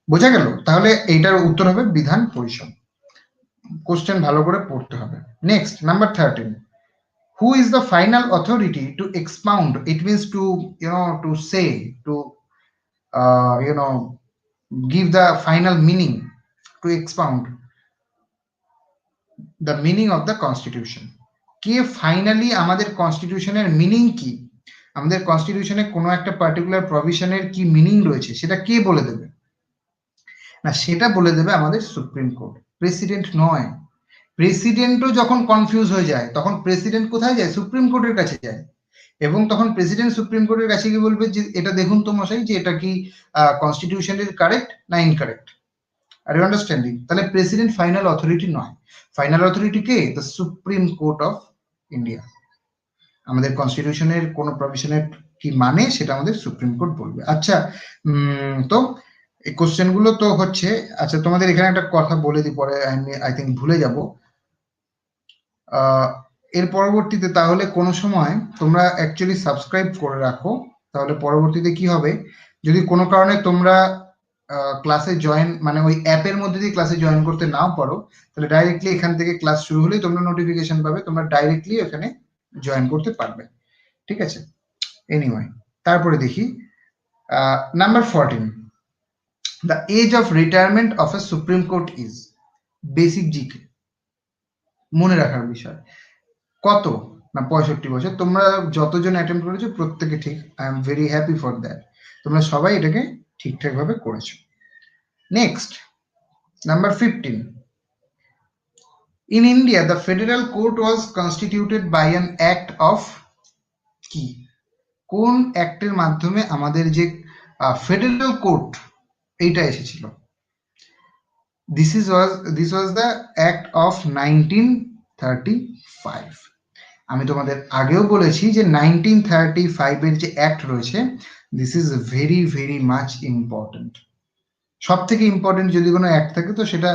বোঝা গেল? তাহলে এইটার উত্তর হবে বিধান পরিষদ। কোশ্চেন ভালো করে পড়তে হবে। Next, number 13, who is the final authority to expound? It means to to say, to give the final meaning, to expound the meaning of the constitution. K finally আমাদের কনস্টিটিউশনের মিনিং কি, আমাদের কনস্টিটিউশনে কোনো একটা পার্টিকুলার প্রভিশনের কি মিনিং রয়েছে সেটা কে বলে দেবে? না, সেটা বলে দেবে আমাদের সুপ্রিম কোর্ট, প্রেসিডেন্ট নয়। প্রেসিডেন্টও যখন কনফিউজ হয়ে যায় তখন প্রেসিডেন্ট কোথায় যায়? সুপ্রিম কোর্টের কাছে যায়, এবং তখন প্রেসিডেন্ট সুপ্রিম কোর্টের কাছে গিয়ে বলবে যে এটা দেখুন তো মশাই, যে এটা কি কনস্টিটিউশনের কারেক্ট না ইনকারেক্ট। Are you understanding? তাহলে প্রেসিডেন্ট ফাইনাল অথরিটি নয়, ফাইনাল অথরিটি কে? The supreme court of India. আমাদের কনস্টিটিউশনের কোন প্রভিশনের কি মানে সেটা আমাদের সুপ্রিম কোর্ট বলবে। আচ্ছা, তো এই কোশ্চেন গুলো তো হচ্ছে। আচ্ছা, তোমাদের এখানে একটা কথা বলে দিই, পরে আই থিঙ্ক ভুলে যাব। এর পরবর্তীতে তাহলে কোনো সময় তোমরা অ্যাকচুয়ালি সাবস্ক্রাইব করে রাখো, তাহলে পরবর্তীতে কি হবে, যদি কোনো কারণে তোমরা ক্লাসে জয়েন, মানে ওই অ্যাপের মধ্যে দিয়ে ক্লাসে জয়েন করতে নাও পারো, তাহলে ডাইরেক্টলি এখান থেকে ক্লাস শুরু হলেই তোমরা নোটিফিকেশন পাবে, তোমরা ডাইরেক্টলি এখানে জয়েন করতে পারবে। ঠিক আছে? এনিওয়ে, তারপরে দেখি number 14, the age of retirement of a supreme court is. Basic G K, মনে রাখার বিষয়। কত? না 65 বছর। তোমরা যতজন অ্যাটেম্প করেছো প্রত্যেকে ঠিক, I am very happy for that. তোমরা সবাই এটাকে ঠিকঠাক ভাবে করেছো। Next, number 15, in India the federal court was constituted by an act of কি? কোন অ্যাক্টের মাধ্যমে আমাদের যে ফেডারেল কোর্ট এইটা এসেছিল? This was the act of 1935। আমি তোমাদের আগেও বলেছি যে 1935 এর যে অ্যাক্ট রয়েছে, this is very very much important. সব থেকে ইম্পর্টেন্ট যদি কোনো অ্যাক্ট থাকে তো সেটা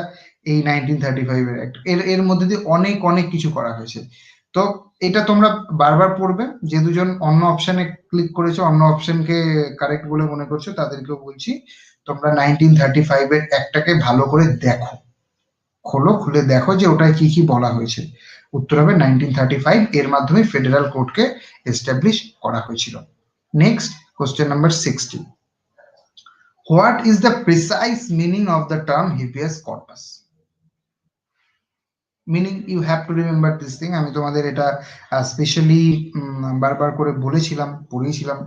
এই 1935 এর অ্যাক্ট। এর মধ্যে দিয়ে অনেক অনেক কিছু করা হয়েছে। তো এটা তোমরা বারবার পড়বে। যে দুজন অন্য অপশনে ক্লিক করেছো, অন্য অপশনকে কারেক্ট বলে মনে করছো, তাদেরকেও বলছি তোমরা 1935 এর অ্যাক্টটাকে ভালো করে দেখো, খোলো, খুলে দেখো যে ওটায় কি কি বলা হয়েছে। উত্তর হবে 1935, এর মাধ্যমে ফেডারেল কোর্টকে এস্টাবলিশ করা হয়েছিল। Next, question number 16, what is the precise meaning of the term habeas corpus? meaning you have to remember this thing. আমি তোমাদের এটা স্পেশালি বারবার করে বলেছিলাম, পড়িয়েছিলাম,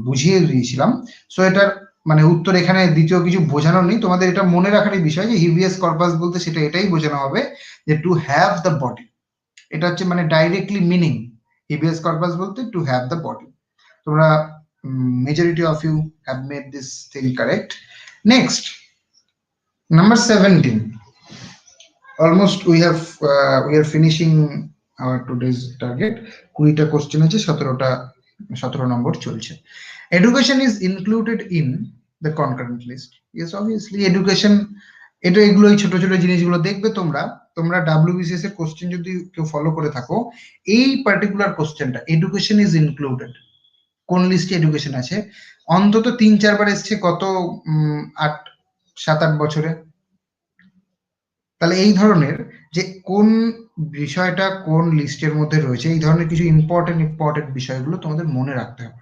বুঝিয়ে দিয়েছিলাম। সো এটার মানে উত্তর এখানে দ্বিতীয় কিছু বোঝানো নেই, তোমাদের এটা মনে রাখারই বিষয় যে হিবিয়াস কর্পাস বলতে সেটা এটাই বোঝানো হবে যে টু হ্যাভ দ্য বডি। এটা হচ্ছে মানে ডাইরেক্টলি মিনিং, হিবিয়াস কর্পাস বলতে টু হ্যাভ দ্য বডি। তোমরা majority of you have made this thing correct. Next, number 17, almost we are finishing our today's target. 20টা কোশ্চেন আছে, 17 নম্বর চলছে। Education is included in the concurrent list. Yes, obviously education, এটা এগুলো এই ছোট ছোট জিনিসগুলো দেখবে তোমরা WBCS এর কোশ্চেন যদি কেউ ফলো করে থাকো, এই পার্টিকুলার কোশ্চেনটা এডুকেশন ইজ ইনক্লুডেড, কোন লিস্টে এডুকেশন আছে, অন্তত 3-4 বার এসছে গত 7-8 বছরে। তাহলে এই ধরনের যে কোন বিষয়টা কোন লিস্টের মধ্যে রয়েছে, এই ধরনের কিছু ইম্পর্টেন্ট বিষয়গুলো তোমাদের মনে রাখতে হবে।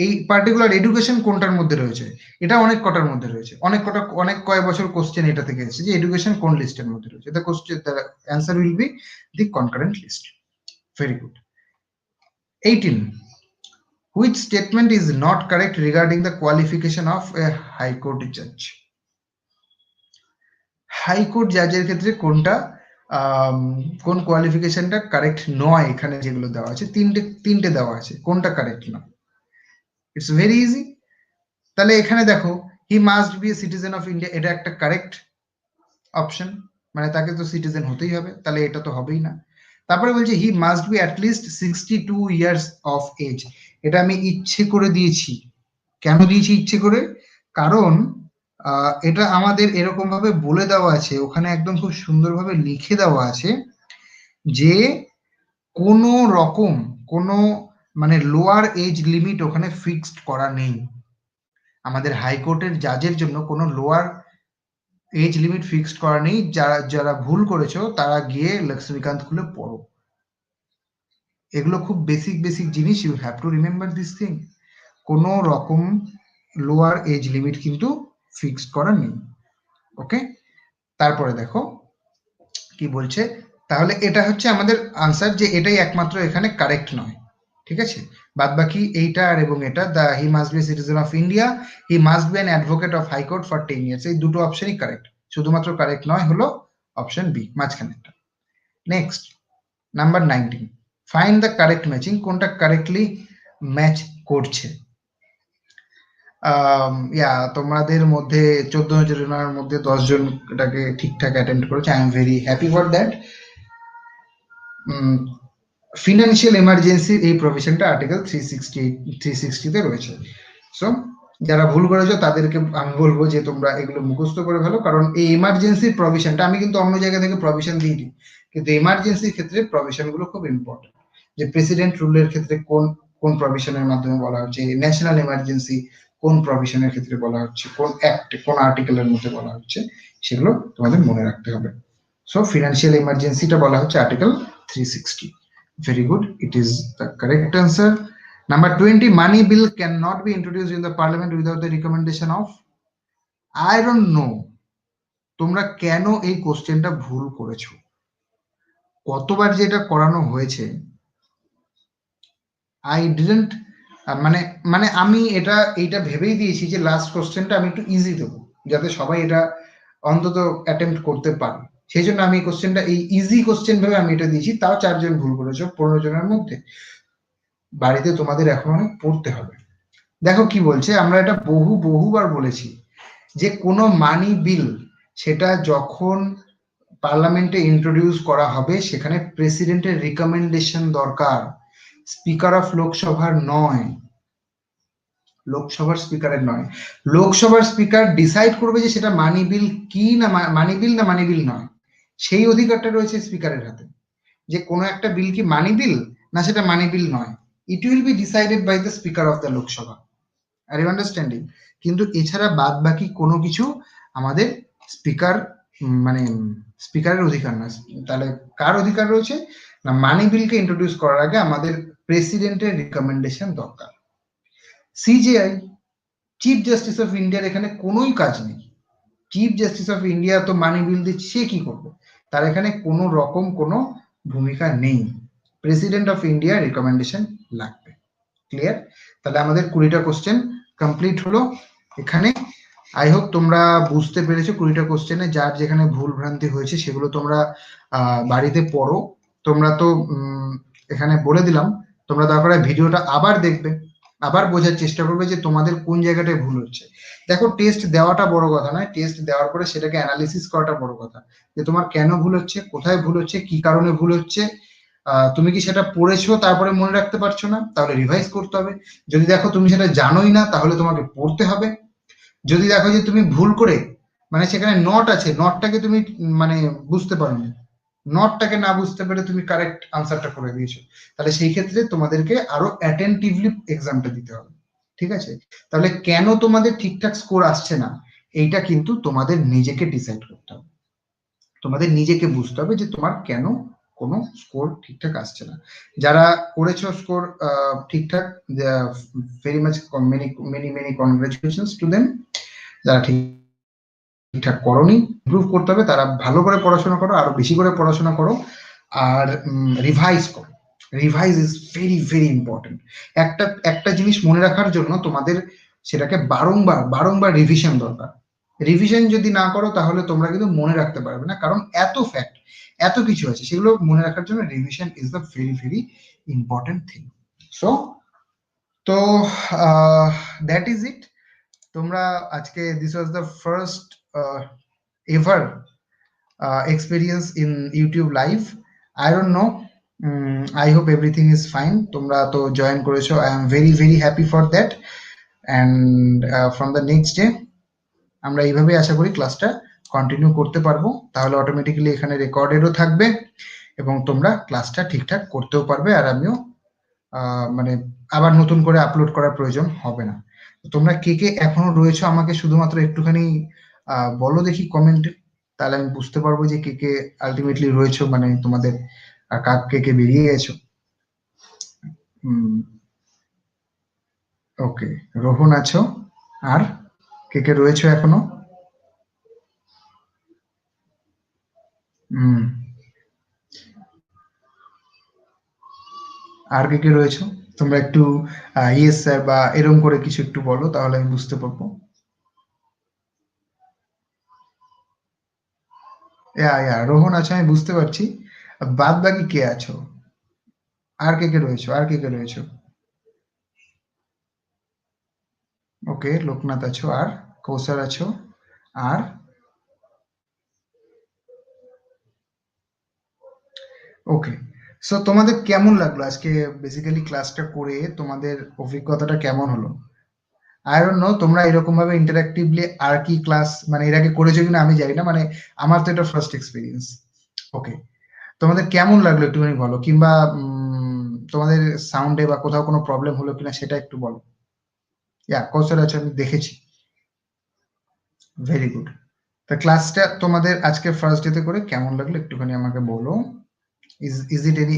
এই পার্টিকুলার এডুকেশন কোনটার মধ্যে রয়েছে, এটা অনেক কটার মধ্যে রয়েছে, অনেক কয় বছর কোশ্চেন এটা থেকে এসেছে যে এডুকেশন কোন লিস্টের মধ্যে রয়েছে। The question, the answer will be the concurrent list. Very good. 18, which statement is not correct regarding the qualification of a high court judge? High court জাজের ক্ষেত্রে কোনটা কোন কোয়ালিফিকেশনটা কারেক্ট নয়? এখানে যেগুলো দেওয়া আছে তিনটে দেওয়া আছে, কোনটা কারেক্ট না? It's very easy. তাহলে এখানে দেখো, হি must B a citizen of India, এটা একটা কারেক্ট অপশন, মানে তাকে তো সিটিজেন হতেই হবে, তাহলে এটা তো হবেই না। তারপরে বলছে he must be at least 62 years of age, এটা আমি ইচ্ছে করে দিয়েছি। কেন দিয়েছি ইচ্ছে করে? কারণ এটা আমাদের এরকম ভাবে বলে দেওয়া আছে, ওখানে একদম খুব সুন্দরভাবে লিখে দেওয়া আছে যে কোনো রকম কোনো মানে লোয়ার এজ লিমিট ওখানে ফিক্সড করা নেই। আমাদের হাইকোর্টের জাজের জন্য কোনো লোয়ার এজ লিমিট ফিক্সড করা নেই। যারা যারা ভুল করেছো তারা গিয়ে লক্ষ্মীকান্ত খুলে পড়ো। এগুলো খুব বেসিক বেসিক জিনিস, you have to remember this thing. কোনো রকম লোয়ার এজ লিমিট কিন্তু ফিক্সড করা নেই। ওকে, তারপরে দেখো কি বলছে। তাহলে এটা হচ্ছে আমাদের আনসার, যে এটাই একমাত্র এখানে কারেক্ট নয়। ঠিক আছে, বাদ বাকি এইটা আর এবং এটা, the he must be citizen of India, he must be an advocate of high court for 10 years, এই দুটো অপশনই কারেক্ট। শুধুমাত্র কারেক্ট নয় হলো অপশন বি, মাঝখানেরটা। Next, number 19, find the correct matching, কোনটা কারেক্টলি ম্যাচ করছে। তোমাদের মধ্যে 14 জনের মধ্যে 10 জন এটাকে ঠিকঠাক অ্যাটেন্ড করেছে, I am very happy for that. Financial emergency এই প্রভিশনটা আর্টিকেল 360 রয়েছে। সো যারা ভুল করেছো তাদেরকে আমি বলবো যে তোমরা এগুলো মুখস্থ করে ফেলো, কারণ এই এমার্জেন্সির প্রভিশনটা, আমি কিন্তু অন্য জায়গা থেকে প্রভিশন দিয়ে দিই, কিন্তু এমার্জেন্সির ক্ষেত্রে প্রভিশন গুলো খুব ইম্পর্টেন্ট। যে প্রেসিডেন্ট রুলের ক্ষেত্রে কোন কোন প্রভিশনের মাধ্যমে বলা হচ্ছে, ন্যাশনাল এমার্জেন্সি কোন প্রভিশনের ক্ষেত্রে বলা হচ্ছে, কোন অ্যাক্ট কোন আর্টিকেলের মধ্যে বলা হচ্ছে, সেগুলো তোমাদের মনে রাখতে হবে। সো ফিনান্সিয়াল এমার্জেন্সিটা বলা হচ্ছে article 360। Very good, it is the correct answer. Number 20, money bill cannot be introduced in the parliament without the recommendation of, I don't know তোমরা কেন এই কোশ্চেনটা ভুল করেছো। কতবার যে এটা করানো হয়েছে, আই ডিডন্ট মানে মানে আমি এইটা ভেবেই দিয়েছি যে লাস্ট কোশ্চেনটা আমি একটু ইজি দেবো, যাতে সবাই এটা অন্তত অ্যাটেম্প্ট করতে পারে। সেই জন্য আমি কোশ্চেনটা এই ইজি কোশ্চেন ভেবে আমি এটা দিয়েছি। তাও 4 জন ভুল করেছো 15 জনের মধ্যে। বাড়িতে তোমাদের এখন অনেক পড়তে হবে। দেখো কি বলছে, আমরা এটা বহুবার বলেছি যে কোনো মানি বিল সেটা যখন পার্লামেন্টে ইন্ট্রোডিউস করা হবে সেখানে প্রেসিডেন্টের রিকমেন্ডেশন দরকার, স্পিকার অফ লোকসভার নয়, লোকসভার স্পিকারের নয়। লোকসভার স্পিকার ডিসাইড করবে যে সেটা মানি বিল কি না মানি বিল না মানি বিল নয়, সেই অধিকারটা রয়েছে স্পিকারের হাতে, যে কোনো একটা বিল কি মানি বিল না সেটা মানি বিল নয়। It will be decided by the speaker of the Lok Sabha. Are you understanding? কিন্তু এছাড়া বাদ বাকি কোনো কিছু আমাদের স্পিকার মানে স্পিকারের অধিকার না। তাহলে কার অধিকার রয়েছে না, মানি বিলকে ইন্ট্রোডিউস করার আগে আমাদের প্রেসিডেন্টের রিকমেন্ডেশন দরকার। সিজেআই, চিফ জাস্টিস অফ ইন্ডিয়ার এখানে কোনোই কাজ নেই। চিফ জাস্টিস অফ ইন্ডিয়া তো মানি বিল দিচ্ছে, সে কি করবে? তার এখানে কোনো রকম কোনো ভূমিকা নেই। প্রেসিডেন্ট অফ ইন্ডিয়া রিকমেন্ডেশন লাগবে। ক্লিয়ার? তাহলে আমাদের 20টা কোশ্চেন কমপ্লিট হলো এখানে। আই হোপ তোমরা বুঝতে পেরেছো 20টা কোশ্চেনে যার যেখানে ভুল ভ্রান্তি হয়েছে সেগুলো তোমরা বাড়িতে পড়ো। তোমরা তো এখানে বলে দিলাম, তোমরা তারপরে ভিডিওটা আবার দেখবে, আবার বোঝার চেষ্টা করবে যে তোমাদের কোন জায়গাটায় ভুল হচ্ছে। দেখো টেস্ট দেওয়াটা বড় কথা নয়, টেস্ট দেওয়ার পরে সেটাকে অ্যানালিসিস করাটা বড় কথা, যে তোমার কেন ভুল হচ্ছে, কোথায় ভুল হচ্ছে, কি কারণে ভুল হচ্ছে। তুমি কি সেটা পড়েছো তারপরে মনে রাখতে পারছো না, তাহলে রিভাইজ করতে হবে। যদি দেখো তুমি সেটা জানোই না, তাহলে তোমাকে পড়তে হবে। যদি দেখো যে তুমি ভুল করে মানে সেখানে নট আছে, নটটাকে তুমি মানে বুঝতে পারোনি, নটটাকে না বুঝতে পেরে তুমি কারেক্ট আনসারটা করে দিয়েছো, তাহলে সেই ক্ষেত্রে তোমাদেরকে আরো অ্যাটেন্টিভলি এক্সামটা দিতে হবে। ঠিক আছে? তাহলে কেন তোমাদের ঠিকঠাক স্কোর আসছে না, এইটা কিন্তু তোমাদের নিজেকে ডিসাইড করতে হবে। তোমাদের নিজেকে বুঝতে হবে যে তোমার কেন কোনো স্কোর ঠিকঠাক আসছে না। যারা করেছো স্কোর ঠিকঠাক, very much many congratulations to them. যারা ঠিকঠাক করোনি, ইমপ্রুভ করতে হবে, তারা ভালো করে পড়াশোনা করো, আরো বেশি করে পড়াশোনা করো, আর রিভাইজ করো। Revise is very very important. একটা জিনিস মনে রাখার জন্য তোমাদের সেটাকে বারংবার রিভিশন দরকার। রিভিশন যদি না করো তাহলে তোমরা কিন্তু মনে রাখতে পারবে না, কারণ এত ফ্যাক্ট এত কিছু আছে, সেগুলো মনে রাখার জন্য revision is the very very important thing. So তো দ্যাট ইজ ইট। তোমরা আজকে this was the first ever experience in YouTube live. I don't know, I hope everything is fine. তোমরা তো জয়েন করেছো, I am very very happy for that. And from the next day আমরা এইভাবে আশা করি ক্লাসটা continue করতে পারবো, তাহলে অটোমেটিক্যালি এখানে রেকর্ডেডও থাকবে এবং তোমরা ক্লাসটা ঠিকঠাক করতেও পারবে, আর আমিও মানে আবার নতুন করে আপলোড করার প্রয়োজন হবে না। তোমরা কে কে এখনো রয়েছো আমাকে শুধুমাত্র একটুখানি বলো দেখি কমেন্টে, তাহলে আমি বুঝতে পারবো যে কে কে আলটিমেটলি রয়েছো, মানে তোমাদের কে কে বেরিয়ে গেছো। ওকে, রোহন আছো, আর কে কে রয়েছো এখনো? আর কে কে রয়েছো? তোমরা একটু ইয়েস স্যার বা এরকম করে কিছু একটু বলো, তাহলে আমি বুঝতে পারবো। রোহন আছো, আমি বুঝতে পারছি। বাদ বাকি কে আছো? আর কে কে রয়েছো? আর কে কে রয়েছো? ওকে, লোকনাথ আছো, আর কৌশল আছো, আর ওকে। সো তোমাদের কেমন লাগলো আজকে বেসিক্যালি ক্লাসটা করে? তোমাদের অভিজ্ঞতাটা কেমন হলো? আই ডোন্ট নো তোমরা এরকম ভাবে ইন্টারঅ্যাক্টিভলি আর কি ক্লাস মানে এর আগে করেছো কিনা আমি জানি না, মানে আমার তো এটা ফার্স্ট এক্সপিরিয়েন্স। ওকে, তোমাদের কেমন লাগলো একটুখানি বলো, কিংবা তোমাদের সাউন্ডে বা কোথাও কোনো প্রবলেম হলো কিনা সেটা একটু বলো। কৌশল আছে, আমি দেখেছি। Very good. তা ক্লাসটা তোমাদের আজকে ফার্স্ট ডেতে করে কেমন লাগলো একটুখানি আমাকে বলো।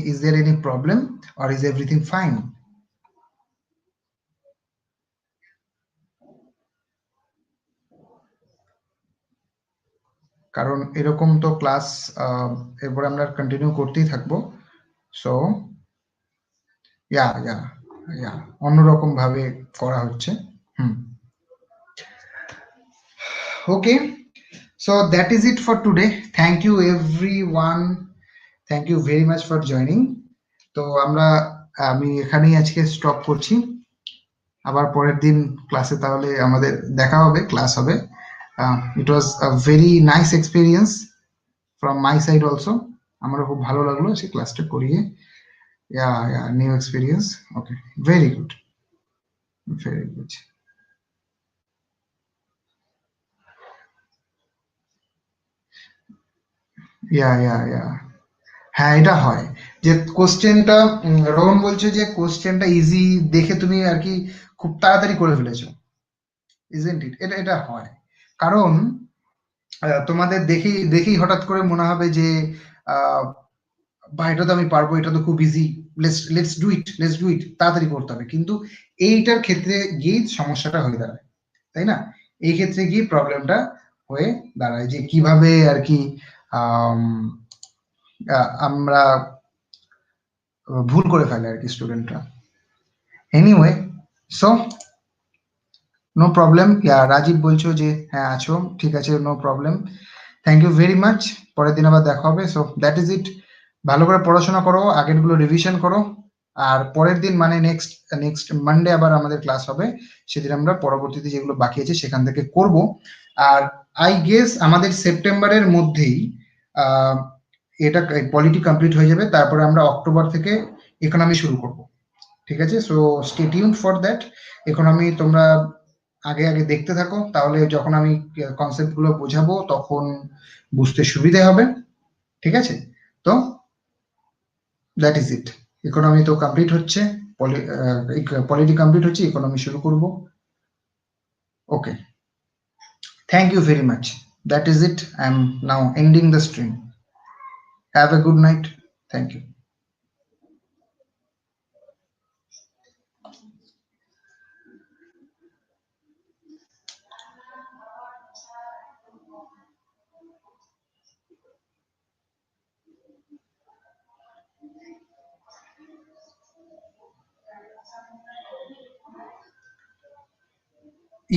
is there any problem or is everything fine? কারণ এরকম তো ক্লাস এরপর আমরা কন্টিনিউ করতেই থাকবো। সো ইয়া ইয়া অন্যরকম ভাবে করা হচ্ছে। হুম। ওকে, so that is it for today. Thank you everyone, thank you very much for joining. তো আমি এখানেই আজকে স্টপ করছি। আবার পরের দিন ক্লাসে তাহলে আমাদের দেখা হবে, ক্লাস হবে। It was a very nice experience from my side also. আমারও খুব ভালো লাগলো সেই ক্লাসটা করিয়ে। New experience. Okay, very good, very good. Yeah হ্যাঁ, এটা হয় যে কোশ্চেনটা, রোহন বলছে যে কোশ্চেনটা ইজি দেখে তুমি আর কি খুব তাড়াতাড়ি করে ফেলেছো, ইজন্ট ইট? এটা এটা হয় কারণ তোমাদের দেখেই দেখেই হঠাৎ করে মনে হবে যে আহ, বা এটা তো আমি পারবো, এটা তো খুব ইজি, লেটস ডু ইট তাড়াতাড়ি করতে হবে, কিন্তু এইটার ক্ষেত্রে গিয়ে সমস্যাটা হয়ে দাঁড়ায়, তাই না? এই ক্ষেত্রে গিয়ে প্রবলেমটা হয়ে দাঁড়ায় যে কিভাবে আর কি আম, আমরা ভুল করে ফেলে আর কি স্টুডেন্টরা। Anyway, so no problem. Rajib বলছো যে হ্যাঁ আছো, ঠিক আছে, no problem. Thank you very much. পরের দিন আবার দেখা হবে। So that is it. ভালো করে পড়াশোনা করো, আগেরগুলো রিভিশন করো, আর পরের দিন মানে নেক্সট নেক্সট মানডে আবার আমাদের ক্লাস হবে। সেদিন আমরা পরবর্তীতে যেগুলো বাকি আছে সেখান থেকে করব। আর আই গেস আমাদের সেপ্টেম্বরের মধ্যেই আহ, এটা পলিটি কমপ্লিট হয়ে যাবে, তারপরে আমরা অক্টোবর থেকে ইকোনমি শুরু করব। ঠিক আছে, so stay tune for that. Economy তোমরা আগে আগে দেখতে থাকো, তাহলে যখন আমি কনসেপ্ট গুলো বোঝাবো তখন বুঝতে সুবিধে হবে। ঠিক আছে, তো দ্যাট ইজ ইট। ইকোনমি তো কমপ্লিট হচ্ছে, পলিটি কমপ্লিট হচ্ছে, ইকোনমি শুরু করব। Okay, thank you very much. That is it, I am now ending the stream. Have a good night. Thank you.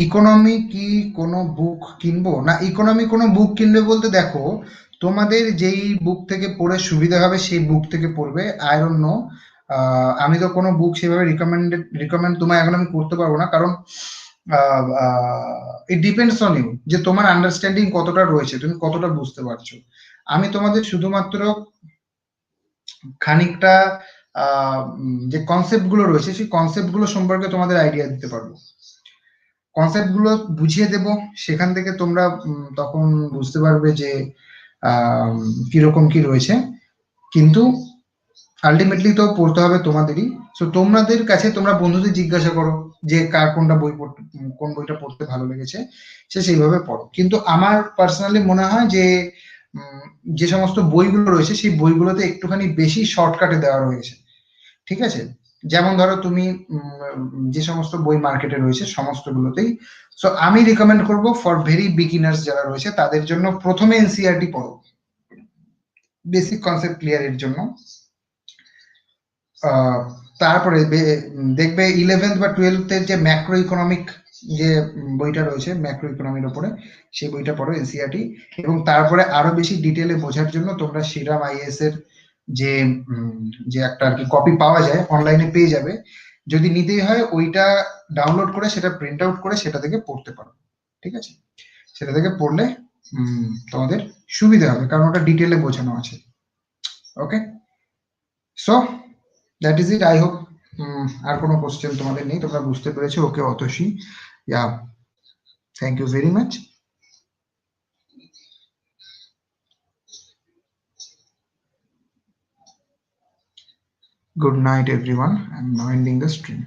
Economy কি কোনো বুক কিনবো না? ইকোনমি কোনো বুক কিনবে বলতে দেখো, তোমাদের যেই বুক থেকে পড়ে সুবিধা হবে সেই বুক থেকে পড়বে। আই ডোন্ট নো, আমি তো কোনো বুক সেভাবে রিকমেন্ড তোমায় এখন আমি করতে পারবো না, কারণ ইট ডিপেন্ডস অন ইউ যে তোমার আন্ডারস্ট্যান্ডিং কতটা রয়েছে, তুমি কতটা বুঝতে পারছো। আমি তোমাদের শুধুমাত্র খানিকটা যে কনসেপ্ট গুলো রয়েছে সেই কনসেপ্ট গুলো সম্পর্কে তোমাদের আইডিয়া দিতে পারবো। কনসেপ্ট গুলো বুঝিয়ে দেব, সেখান থেকে তোমরা তখন বুঝতে পারবে যে কিরকম কি রয়েছে, কিন্তু আলটিমেটলি তো পড়তে হবে তোমাদেরই। সো তোমাদের কাছে তোমরা বন্ধুদের জিজ্ঞাসা করো যে কার কোনটা বই পড়তে, কোন বইটা পড়তে ভালো লেগেছে, সে সেইভাবে পড়ো। কিন্তু আমার পার্সোনালি মনে হয় যে যে সমস্ত বইগুলো রয়েছে সেই বইগুলোতে একটুখানি বেশি শর্টকাটে দেওয়া রয়েছে, ঠিক আছে? যেমন ধরো তুমি যে সমস্ত বই মার্কেটে রয়েছে সমস্তগুলোতেই, সো আমি রিকমেন্ড করব ফর ভেরি বিগিনার্স যারা রয়েছে তাদের জন্য প্রথমে এনসিইআরটি পড়ো, বেসিক কনসেপ্ট ক্লিয়ারের জন্য। তারপরে দেখবে 11th বা 12th এর যে ম্যাক্রো ইকোনমিক যে বইটা রয়েছে ম্যাক্রো ইকোনমির উপরে, সেই বইটা পড়ো এনসিইআরটি। এবং তারপরে আরো বেশি ডিটেলে বোঝার জন্য তোমরা শ্রীরাম আইএএস এর যে যে একটা আর কি কপি পাওয়া যায়, অনলাইনে পেয়ে যাবে, যদি নিতেই হয় ওইটা ডাউনলোড করে সেটা প্রিন্ট আউট করে সেটা থেকে পড়তে পারো, ঠিক আছে? সেটা থেকে পড়লে তোমাদের সুবিধা হবে, কারণ ওটা ডিটেলে বোঝানো আছে। Okay, so that is it, I hope আর কোনো কোশ্চেন তোমাদের নেই, তোমরা বুঝতে পেরেছো। Okay Atasi, yeah, thank you very much. Good night everyone, I'm now ending the stream.